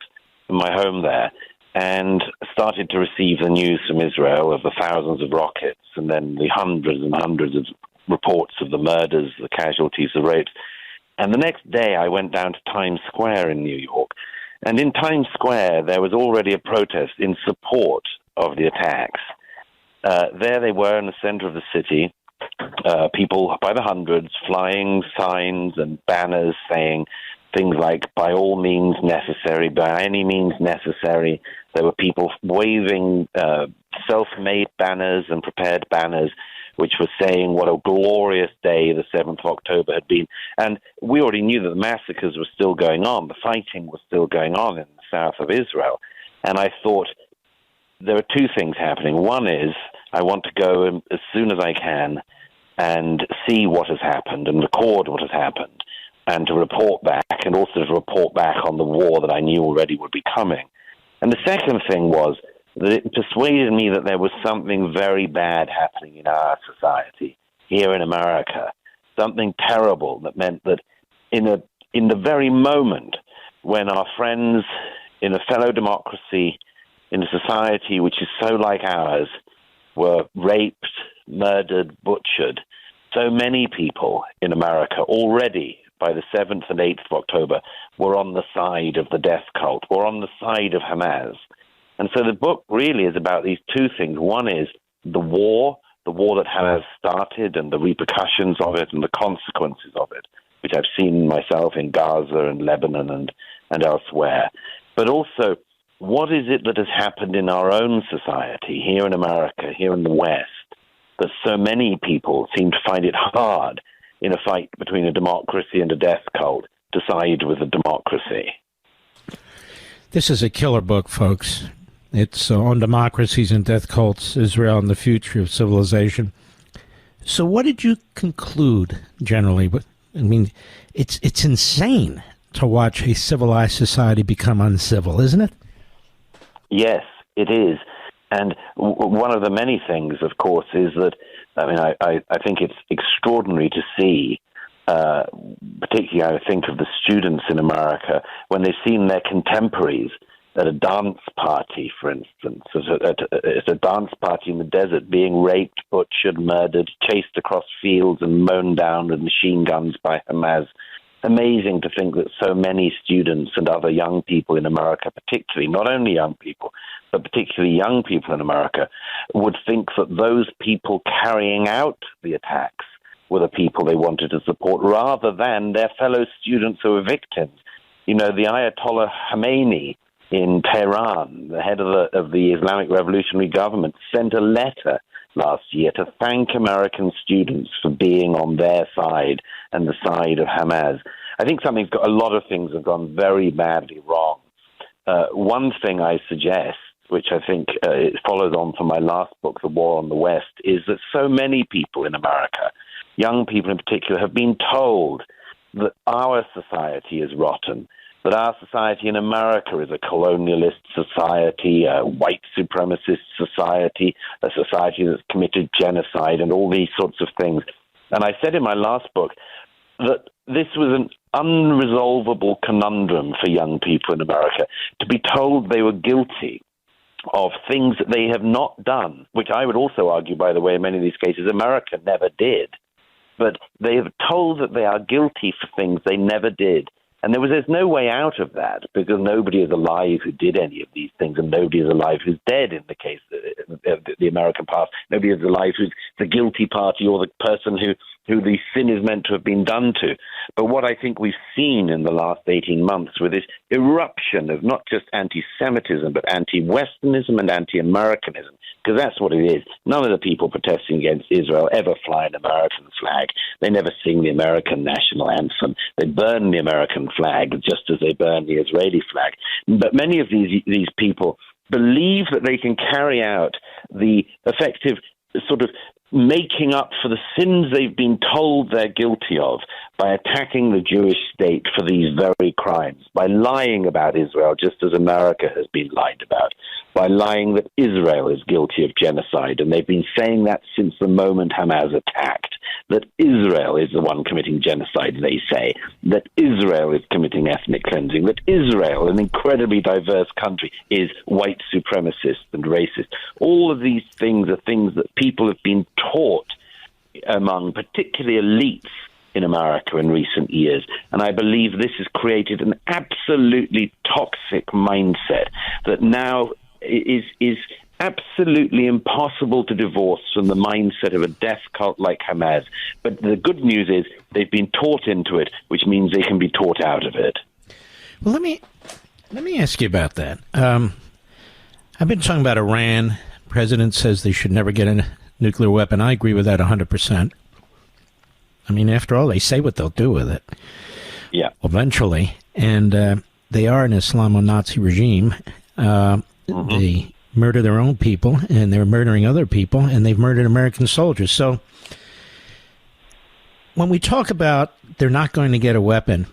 in my home there, and started to receive the news from Israel of the thousands of rockets and then the hundreds and hundreds of reports of the murders, the casualties, the rapes. And the next day I went down to Times Square in New York. And in Times Square, there was already a protest in support of the attacks. There they were in the center of the city, people by the hundreds flying signs and banners saying things like, by all means necessary, by any means necessary. There were people waving self-made banners and prepared banners, which were saying what a glorious day the 7th of October had been. And we already knew that the massacres were still going on. The fighting was still going on in the south of Israel. And I thought, there are two things happening. One is, I want to go as soon as I can and see what has happened and record what has happened and to report back, and also to report back on the war that I knew already would be coming. And the second thing was that it persuaded me that there was something very bad happening in our society here in America, something terrible that meant that in the very moment when our friends in a fellow democracy, in a society which is so like ours, were raped, murdered, butchered, so many people in America already by the 7th and 8th of October were on the side of the death cult, or on the side of Hamas. And so the book really is about these two things. One is the war that Hamas started and the repercussions of it and the consequences of it, which I've seen myself in Gaza and Lebanon and elsewhere. But also, what is it that has happened in our own society, here in America, here in the West, that so many people seem to find it hard in a fight between a democracy and a death cult to side with a democracy? This is a killer book, folks. It's on Democracies and Death Cults, Israel and the Future of Civilization. So what did you conclude, generally? I mean, it's insane to watch a civilized society become uncivil, isn't it? Yes, it is. And one of the many things, of course, is that, I mean, I think it's extraordinary to see, particularly I think of the students in America, when they've seen their contemporaries at a dance party, for instance, at a dance party in the desert, being raped, butchered, murdered, chased across fields and mown down with machine guns by Hamas. Amazing to think that so many students and other young people in America, particularly, not only young people, but particularly young people in America, would think that those people carrying out the attacks were the people they wanted to support, rather than their fellow students who were victims. You know, the Ayatollah Khomeini in Tehran, the head of the Islamic Revolutionary Government, sent a letter last year to thank American students for being on their side and the side of Hamas. I think a lot of things have gone very badly wrong. One thing I suggest, which I think it follows on from my last book, The War on the West, is that so many people in America, young people in particular, have been told that our society is rotten, that our society in America is a colonialist society, a white supremacist society, a society that's committed genocide and all these sorts of things. And I said in my last book that this was an unresolvable conundrum for young people in America, to be told they were guilty of things that they have not done, which I would also argue, by the way, in many of these cases, America never did. But they have told that they are guilty for things they never did. And there's no way out of that, because nobody is alive who did any of these things, and nobody is alive who's dead in the case of the American past. Nobody is alive who's the guilty party or the person who the sin is meant to have been done to. But what I think we've seen in the last 18 months with this eruption of not just anti-Semitism, but anti-Westernism and anti-Americanism, because that's what it is. None of the people protesting against Israel ever fly an American flag. They never sing the American national anthem. They burn the American flag just as they burn the Israeli flag. But many of these people believe that they can carry out the effective sort of making up for the sins they've been told they're guilty of by attacking the Jewish state for these very crimes, by lying about Israel just as America has been lied about, by lying that Israel is guilty of genocide. And they've been saying that since the moment Hamas attacked, that Israel is the one committing genocide, they say, that Israel is committing ethnic cleansing, that Israel, an incredibly diverse country, is white supremacist and racist. All of these things are things that people have been taught among particularly elites in America in recent years. And I believe this has created an absolutely toxic mindset that now is absolutely impossible to divorce from the mindset of a death cult like Hamas. But the good news is they've been taught into it, which means they can be taught out of it. Well, let me ask you about that. I've been talking about Iran. The president says they should never get a nuclear weapon. I agree with that 100%. I mean, after all, they say what they'll do with it. Yeah. Eventually. And they are an Islamo-Nazi regime. They murder their own people, and they're murdering other people, and they've murdered American soldiers. So when we talk about they're not going to get a weapon,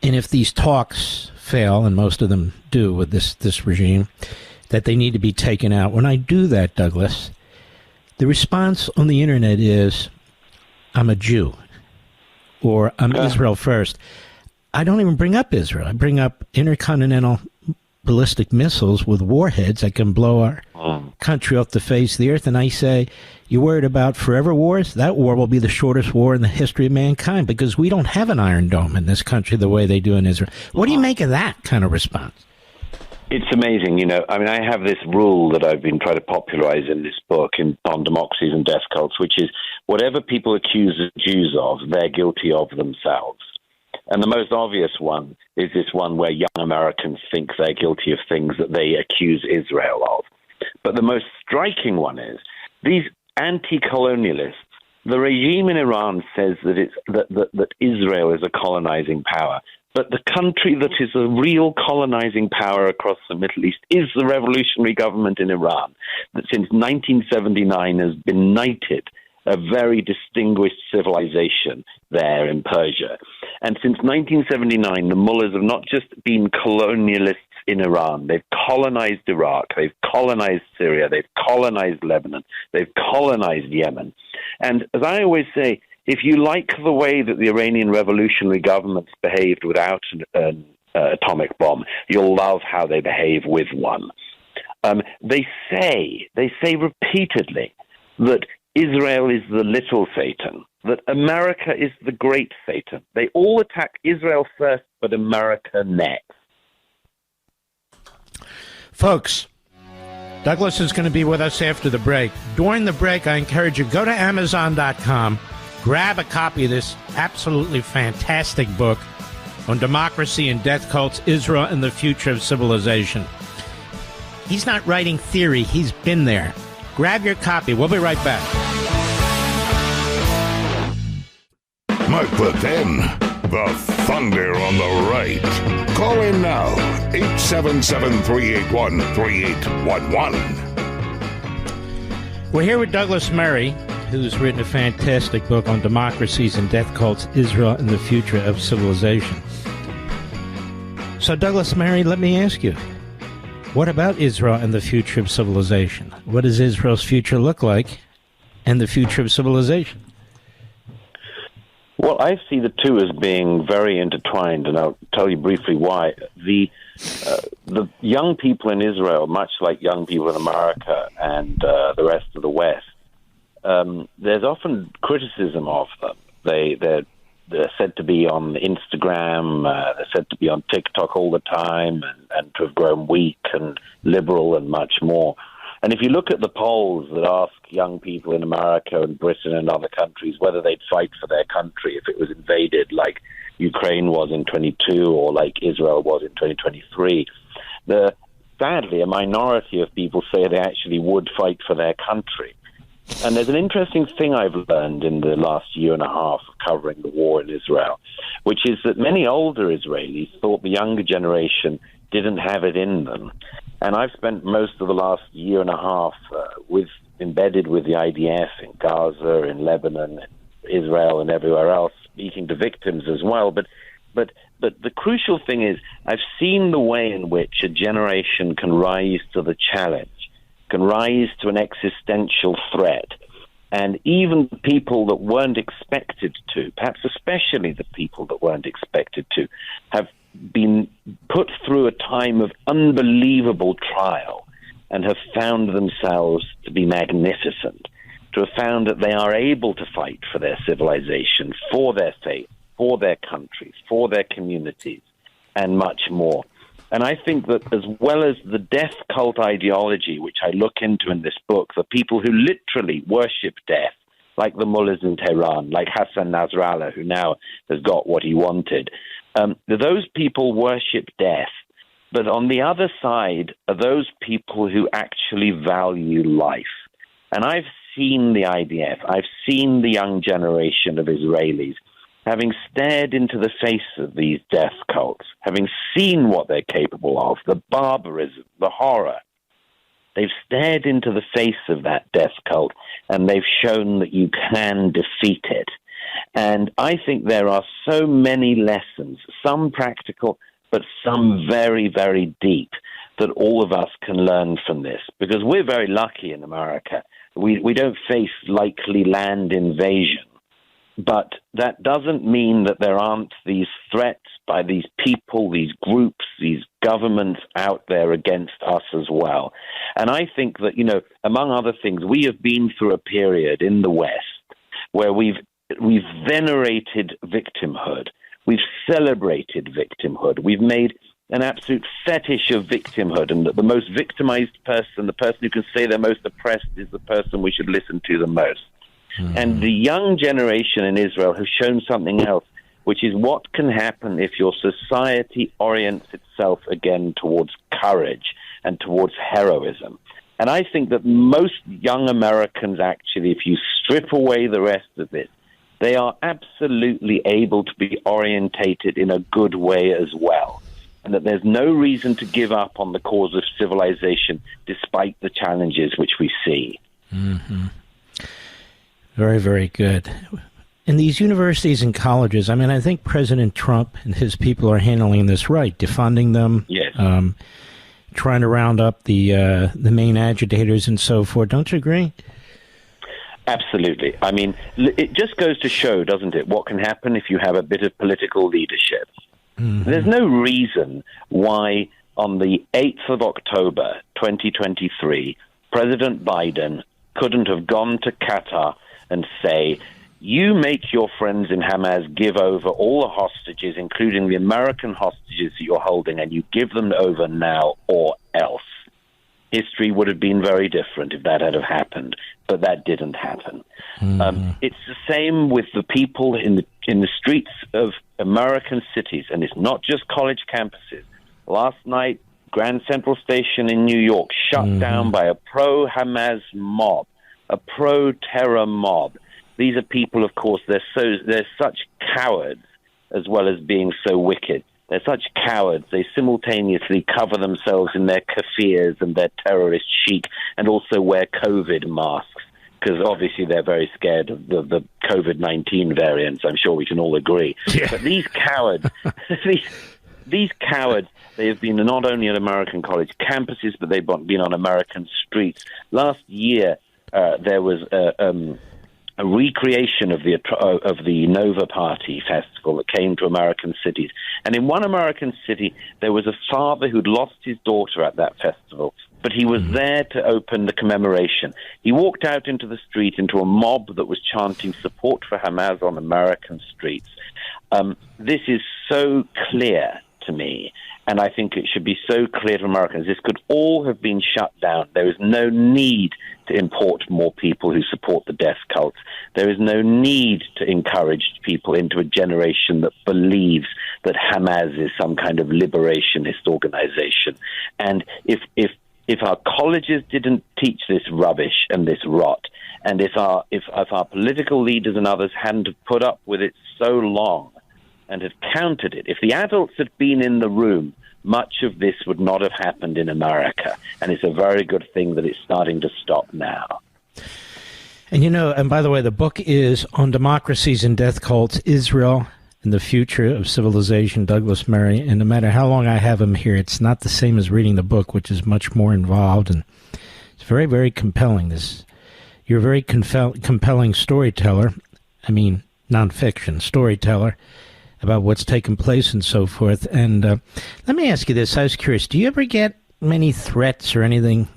and if these talks fail, and most of them do with this regime, that they need to be taken out. When I do that, Douglas, the response on the internet is, I'm a Jew, or I'm Israel first. I don't even bring up Israel. I bring up intercontinental ballistic missiles with warheads that can blow our country off the face of the earth. And I say, you're worried about forever wars? That war will be the shortest war in the history of mankind because we don't have an Iron Dome in this country the way they do in Israel. What do you make of that kind of response? It's amazing, you know. I mean, I have this rule that I've been trying to popularize in this book on Democracies and Death Cults, which is whatever people accuse the Jews of, they're guilty of themselves. And the most obvious one is this one where young Americans think they're guilty of things that they accuse Israel of. But the most striking one is these anti-colonialists. The regime in Iran says that Israel is a colonizing power. But the country that is a real colonizing power across the Middle East is the revolutionary government in Iran, that since 1979 has been knighted a very distinguished civilization there in Persia. And since 1979, the mullahs have not just been colonialists in Iran. They've colonized Iraq. They've colonized Syria. They've colonized Lebanon. They've colonized Yemen. And as I always say, if you like the way that the Iranian revolutionary governments behaved without an atomic bomb, you'll love how they behave with one. They say repeatedly that Israel is the little Satan, that America is the great Satan. They all attack Israel first, but America next. Folks, Douglas is going to be with us after the break. During the break, I encourage you, go to Amazon.com, grab a copy of this absolutely fantastic book on Democracy and Death Cults, Israel and the Future of Civilization. He's not writing theory. He's been there. Grab your copy. We'll be right back. Mark the 10. The thunder on the right. Call in now. 877-381-3811. We're here with Douglas Murray, who's written a fantastic book on Democracies and Death Cults, Israel and the Future of Civilization. So, Douglas Murray, let me ask you, what about Israel and the future of civilization? What does Israel's future look like and the future of civilization? Well, I see the two as being very intertwined, and I'll tell you briefly why. The young people in Israel, much like young people in America and the rest of the West, there's often criticism of them. They're said to be on Instagram, they're said to be on TikTok all the time, and to have grown weak and liberal and much more. And if you look at the polls that ask young people in America and Britain and other countries whether they'd fight for their country if it was invaded like Ukraine was in 22 or like Israel was in 2023, sadly, a minority of people say they actually would fight for their country. And there's an interesting thing I've learned in the last year and a half of covering the war in Israel, which is that many older Israelis thought the younger generation didn't have it in them. And I've spent most of the last year and a half embedded with the IDF in Gaza, in Lebanon, Israel, and everywhere else, speaking to victims as well. But the crucial thing is I've seen the way in which a generation can rise to the challenge, can rise to an existential threat. And even people that weren't expected to, perhaps especially the people that weren't expected to, have been put through a time of unbelievable trial and have found themselves to be magnificent, to have found that they are able to fight for their civilization, for their faith, for their countries, for their communities, and much more. And I think that as well as the death cult ideology, which I look into in this book, the people who literally worship death, like the mullahs in Tehran, like Hassan Nasrallah, who now has got what he wanted, those people worship death. But on the other side are those people who actually value life. And I've seen the IDF, I've seen the young generation of Israelis having stared into the face of these death cults, having seen what they're capable of, the barbarism, the horror. They've stared into the face of that death cult, and they've shown that you can defeat it. And I think there are so many lessons, some practical, but some very, very deep, that all of us can learn from this. Because we're very lucky in America. We don't face likely land invasion. But that doesn't mean that there aren't these threats by these people, these groups, these governments out there against us as well. And I think that, among other things, we have been through a period in the West where we've venerated victimhood. We've celebrated victimhood. We've made an absolute fetish of victimhood, and that the most victimized person, the person who can say they're most oppressed, is the person we should listen to the most. And the young generation in Israel has shown something else, which is what can happen if your society orients itself again towards courage and towards heroism. And I think that most young Americans, actually, if you strip away the rest of it, they are absolutely able to be orientated in a good way as well. And that there's no reason to give up on the cause of civilization despite the challenges which we see. Mm-hmm. Very, very good. In these universities and colleges, I think President Trump and his people are handling this right, defunding them, yes. Trying to round up the main agitators and so forth. Don't you agree? Absolutely. It just goes to show, doesn't it, what can happen if you have a bit of political leadership. Mm-hmm. There's no reason why on the 8th of October, 2023, President Biden couldn't have gone to Qatar and say, you make your friends in Hamas give over all the hostages, including the American hostages that you're holding, and you give them over now or else. History would have been very different if that had have happened, but that didn't happen. Mm-hmm. It's the same with the people in the streets of American cities, and it's not just college campuses. Last night, Grand Central Station in New York shut down by a pro-Hamas mob, a pro-terror mob. These are people, of course, they're such cowards as well as being so wicked. They're such cowards. They simultaneously cover themselves in their kafirs and their terrorist chic and also wear COVID masks because obviously they're very scared of the COVID-19 variants. I'm sure we can all agree. Yeah. But these cowards, these cowards, they have been not only at American college campuses, but they've been on American streets. Last year, there was a recreation of the Nova Party festival that came to American cities. And in one American city, there was a father who'd lost his daughter at that festival, but he was there to open the commemoration. He walked out into the street, into a mob that was chanting support for Hamas on American streets. This is so clear to me, and I think it should be so clear to Americans. This could all have been shut down. There is no need to import more people who support the death cults. There is no need to encourage people into a generation that believes that Hamas is some kind of liberationist organization. And if our colleges didn't teach this rubbish and this rot, and if our political leaders and others hadn't put up with it so long and had countered it, if the adults had been in the room, much of this would not have happened in America. And it's a very good thing that it's starting to stop now. And and by the way, the book is On Democracies and Death Cults, Israel and the Future of Civilization, Douglas Murray. And no matter how long I have him here, it's not the same as reading the book, which is much more involved. And it's very, very compelling. You're a very compelling storyteller. Nonfiction storyteller about what's taken place and so forth. And let me ask you this. I was curious. Do you ever get many threats or anything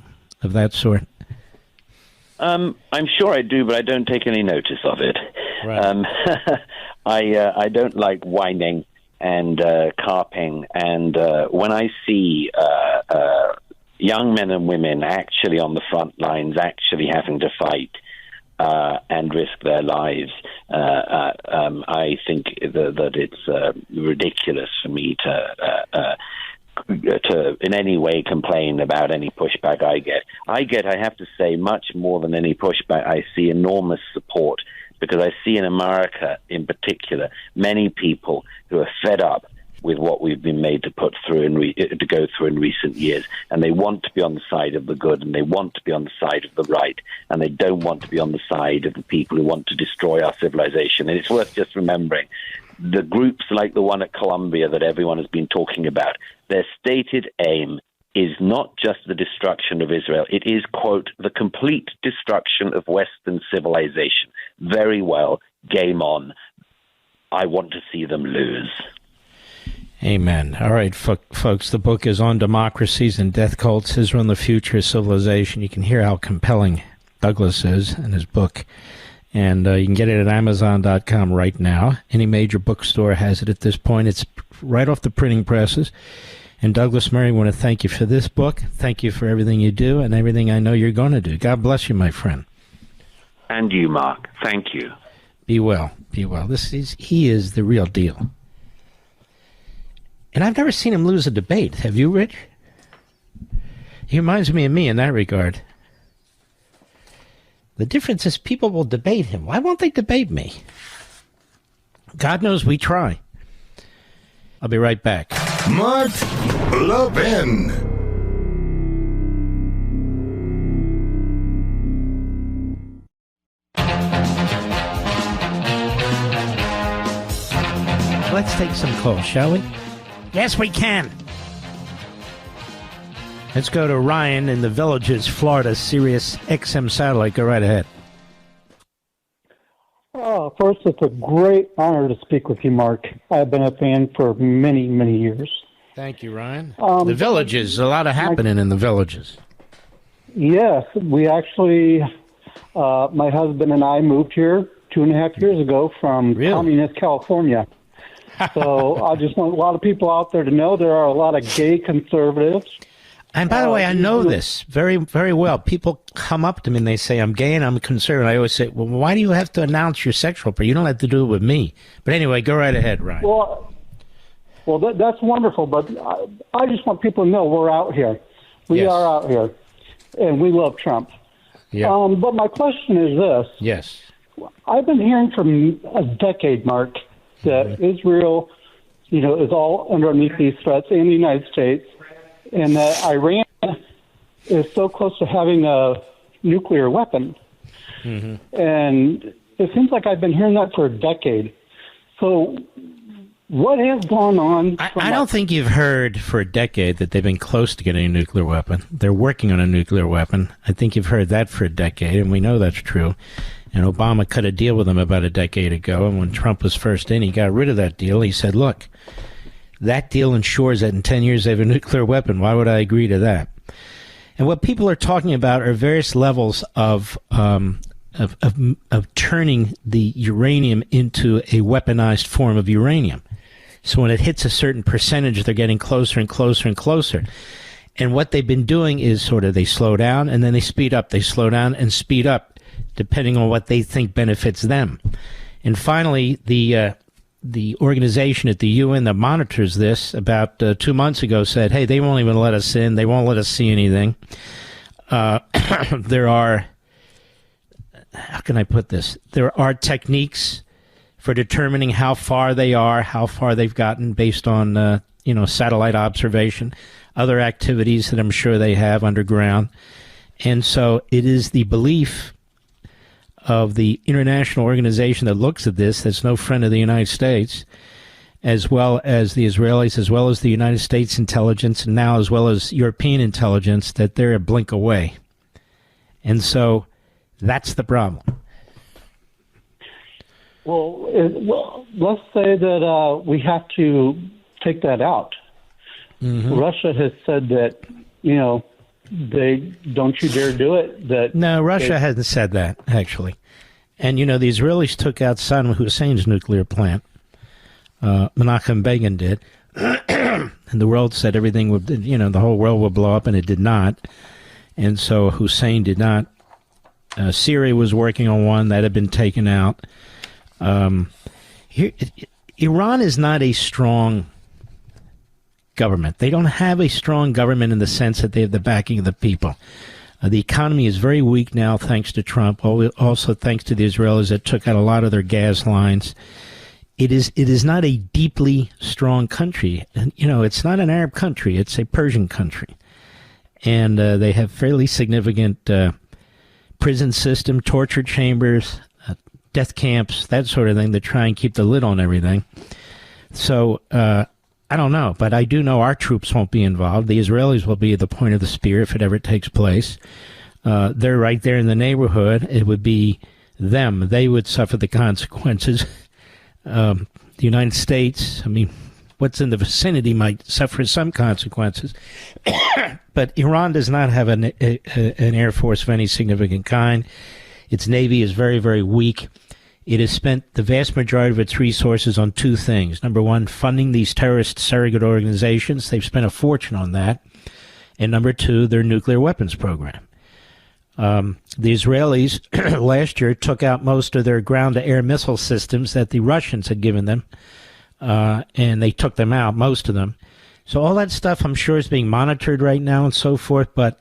of that sort? I'm sure I do, but I don't take any notice of it. Right. I don't like whining and carping. And when I see young men and women actually on the front lines, actually having to fight, and risk their lives, I think that it's ridiculous for me to in any way complain about any pushback I get. I have to say, much more than any pushback, I see enormous support, because I see in America in particular many people who are fed up with what we've been made to put through to go through in recent years, and they want to be on the side of the good, and they want to be on the side of the right, and they don't want to be on the side of the people who want to destroy our civilization. And it's worth just remembering the groups like the one at Columbia that everyone has been talking about. Their stated aim is not just the destruction of Israel. It is, quote, the complete destruction of Western civilization. Very well. game on. I want to see them lose. Amen. All right, folks, the book is On Democracies and Death Cults, Israel and the Future of Civilization. You can hear how compelling Douglas is in his book. And you can get it at Amazon.com right now. Any major bookstore has it at this point. It's right off the printing presses. And Douglas Murray, I want to thank you for this book. Thank you for everything you do and everything I know you're going to do. God bless you, my friend. And you, Mark. Thank you. Be well. Be well. He is the real deal. And I've never seen him lose a debate. Have you, Rich? He reminds me of me in that regard. The difference is people will debate him. Why won't they debate me? God knows we try. I'll be right back. Mark Levin. Let's take some calls, shall we? Yes, we can. Let's go to Ryan in the Villages, Florida, Sirius XM satellite. Go right ahead. First, it's a great honor to speak with you, Mark. I've been a fan for many, many years. Thank you, Ryan. The Villages, a lot of happening in the Villages. Yes, we actually, my husband and I moved here 2.5 years ago from communist California. So I just want a lot of people out there to know there are a lot of gay conservatives. And by the way, I know this very, very well. People come up to me and they say, I'm gay and I'm conservative. I always say, well, why do you have to announce your sexual preference? You don't have to do it with me. But anyway, go right ahead, Ryan. Well, that's wonderful, but I just want people to know we're out here. We are out here, and we love Trump. Yeah. But my question is this. Yes. I've been hearing for a decade, Mark, that Israel, is all underneath these threats in the United States, and that Iran is so close to having a nuclear weapon. Mm-hmm. And it seems like I've been hearing that for a decade. So what has gone on? I don't think you've heard for a decade that they've been close to getting a nuclear weapon. They're working on a nuclear weapon. I think you've heard that for a decade, and we know that's true. And Obama cut a deal with them about a decade ago, and when Trump was first in, he got rid of that deal. He said, look, that deal ensures that in 10 years they have a nuclear weapon. Why would I agree to that? And what people are talking about are various levels of turning the uranium into a weaponized form of uranium. So when it hits a certain percentage, they're getting closer and closer and closer. And what they've been doing is sort of they slow down and then they speed up. They slow down and speed up, depending on what they think benefits them. And finally, the organization at the UN that monitors this about 2 months ago said, hey, they won't even let us in. They won't let us see anything. There are, how can I put this? There are techniques for determining how far they are, how far they've gotten based on, satellite observation, other activities that I'm sure they have underground. And so it is the belief of the international organization that looks at this, that's no friend of the United States, as well as the Israelis, as well as the United States intelligence, and now as well as European intelligence, that they're a blink away. And so that's the problem. Well, let's say that we have to take that out. Mm-hmm. Russia has said that, they don't you dare do it. No, Russia hasn't said that, actually. And, the Israelis took out Saddam Hussein's nuclear plant. Menachem Begin did. And the world said everything would, the whole world would blow up, and it did not. And so Hussein did not. Syria was working on one that had been taken out. Iran is not a strong government. They don't have a strong government in the sense that they have the backing of the people. The economy is very weak now, thanks to Trump. Also, thanks to the Israelis that took out a lot of their gas lines. It is not a deeply strong country. And, it's not an Arab country. It's a Persian country. And they have fairly significant prison system, torture chambers, death camps, that sort of thing, to try and keep the lid on everything. So I don't know, but I do know our troops won't be involved. The Israelis will be at the point of the spear if it ever takes place. They're right there in the neighborhood. It would be they would suffer the consequences. The United States, I mean, what's in the vicinity might suffer some consequences. But Iran does not have an air force of any significant kind. Its navy is very, very weak. It has spent the vast majority of its resources on two things. Number one, funding these terrorist surrogate organizations. They've spent a fortune on that. And number two, their nuclear weapons program. The Israelis last year took out most of their ground-to-air missile systems that the Russians had given them, and they took them out, most of them. So all that stuff, I'm sure, is being monitored right now and so forth. But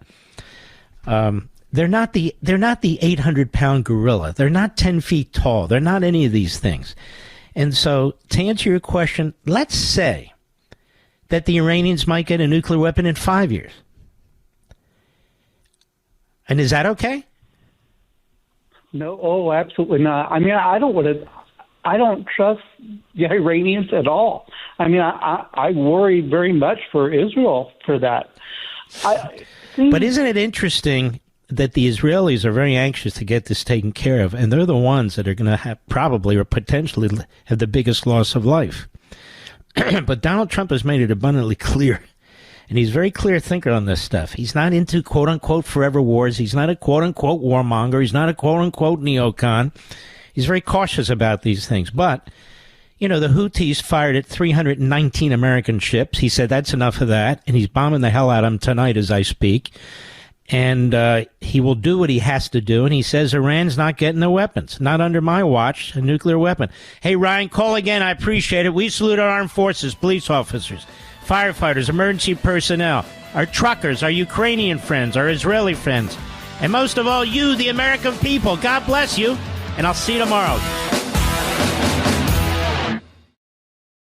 they're not the 800-pound gorilla. They're not 10 feet tall. They're not any of these things. And so, to answer your question, let's say that the Iranians might get a nuclear weapon in 5 years. And is that okay? No, oh, absolutely not. I mean, I don't trust the Iranians at all. I mean, I worry very much for Israel for that. But isn't it interesting that the Israelis are very anxious to get this taken care of, and they're the ones that are going to have probably or potentially have the biggest loss of life? But Donald Trump has made it abundantly clear. And he's a very clear thinker on this stuff. He's not into quote-unquote forever wars. He's not a quote-unquote warmonger. He's not a quote-unquote neocon. He's very cautious about these things. But, you know, the Houthis fired at 319 American ships. He said that's enough of that. And he's bombing the hell out of them tonight as I speak. And he will do what he has to do. And he says Iran's not getting the weapons. Not under my watch, a nuclear weapon. Hey, Ryan, call again. I appreciate it. We salute our armed forces, police officers, firefighters, emergency personnel, our truckers, our Ukrainian friends, our Israeli friends, and most of all, you, the American people. God bless you, and I'll see you tomorrow.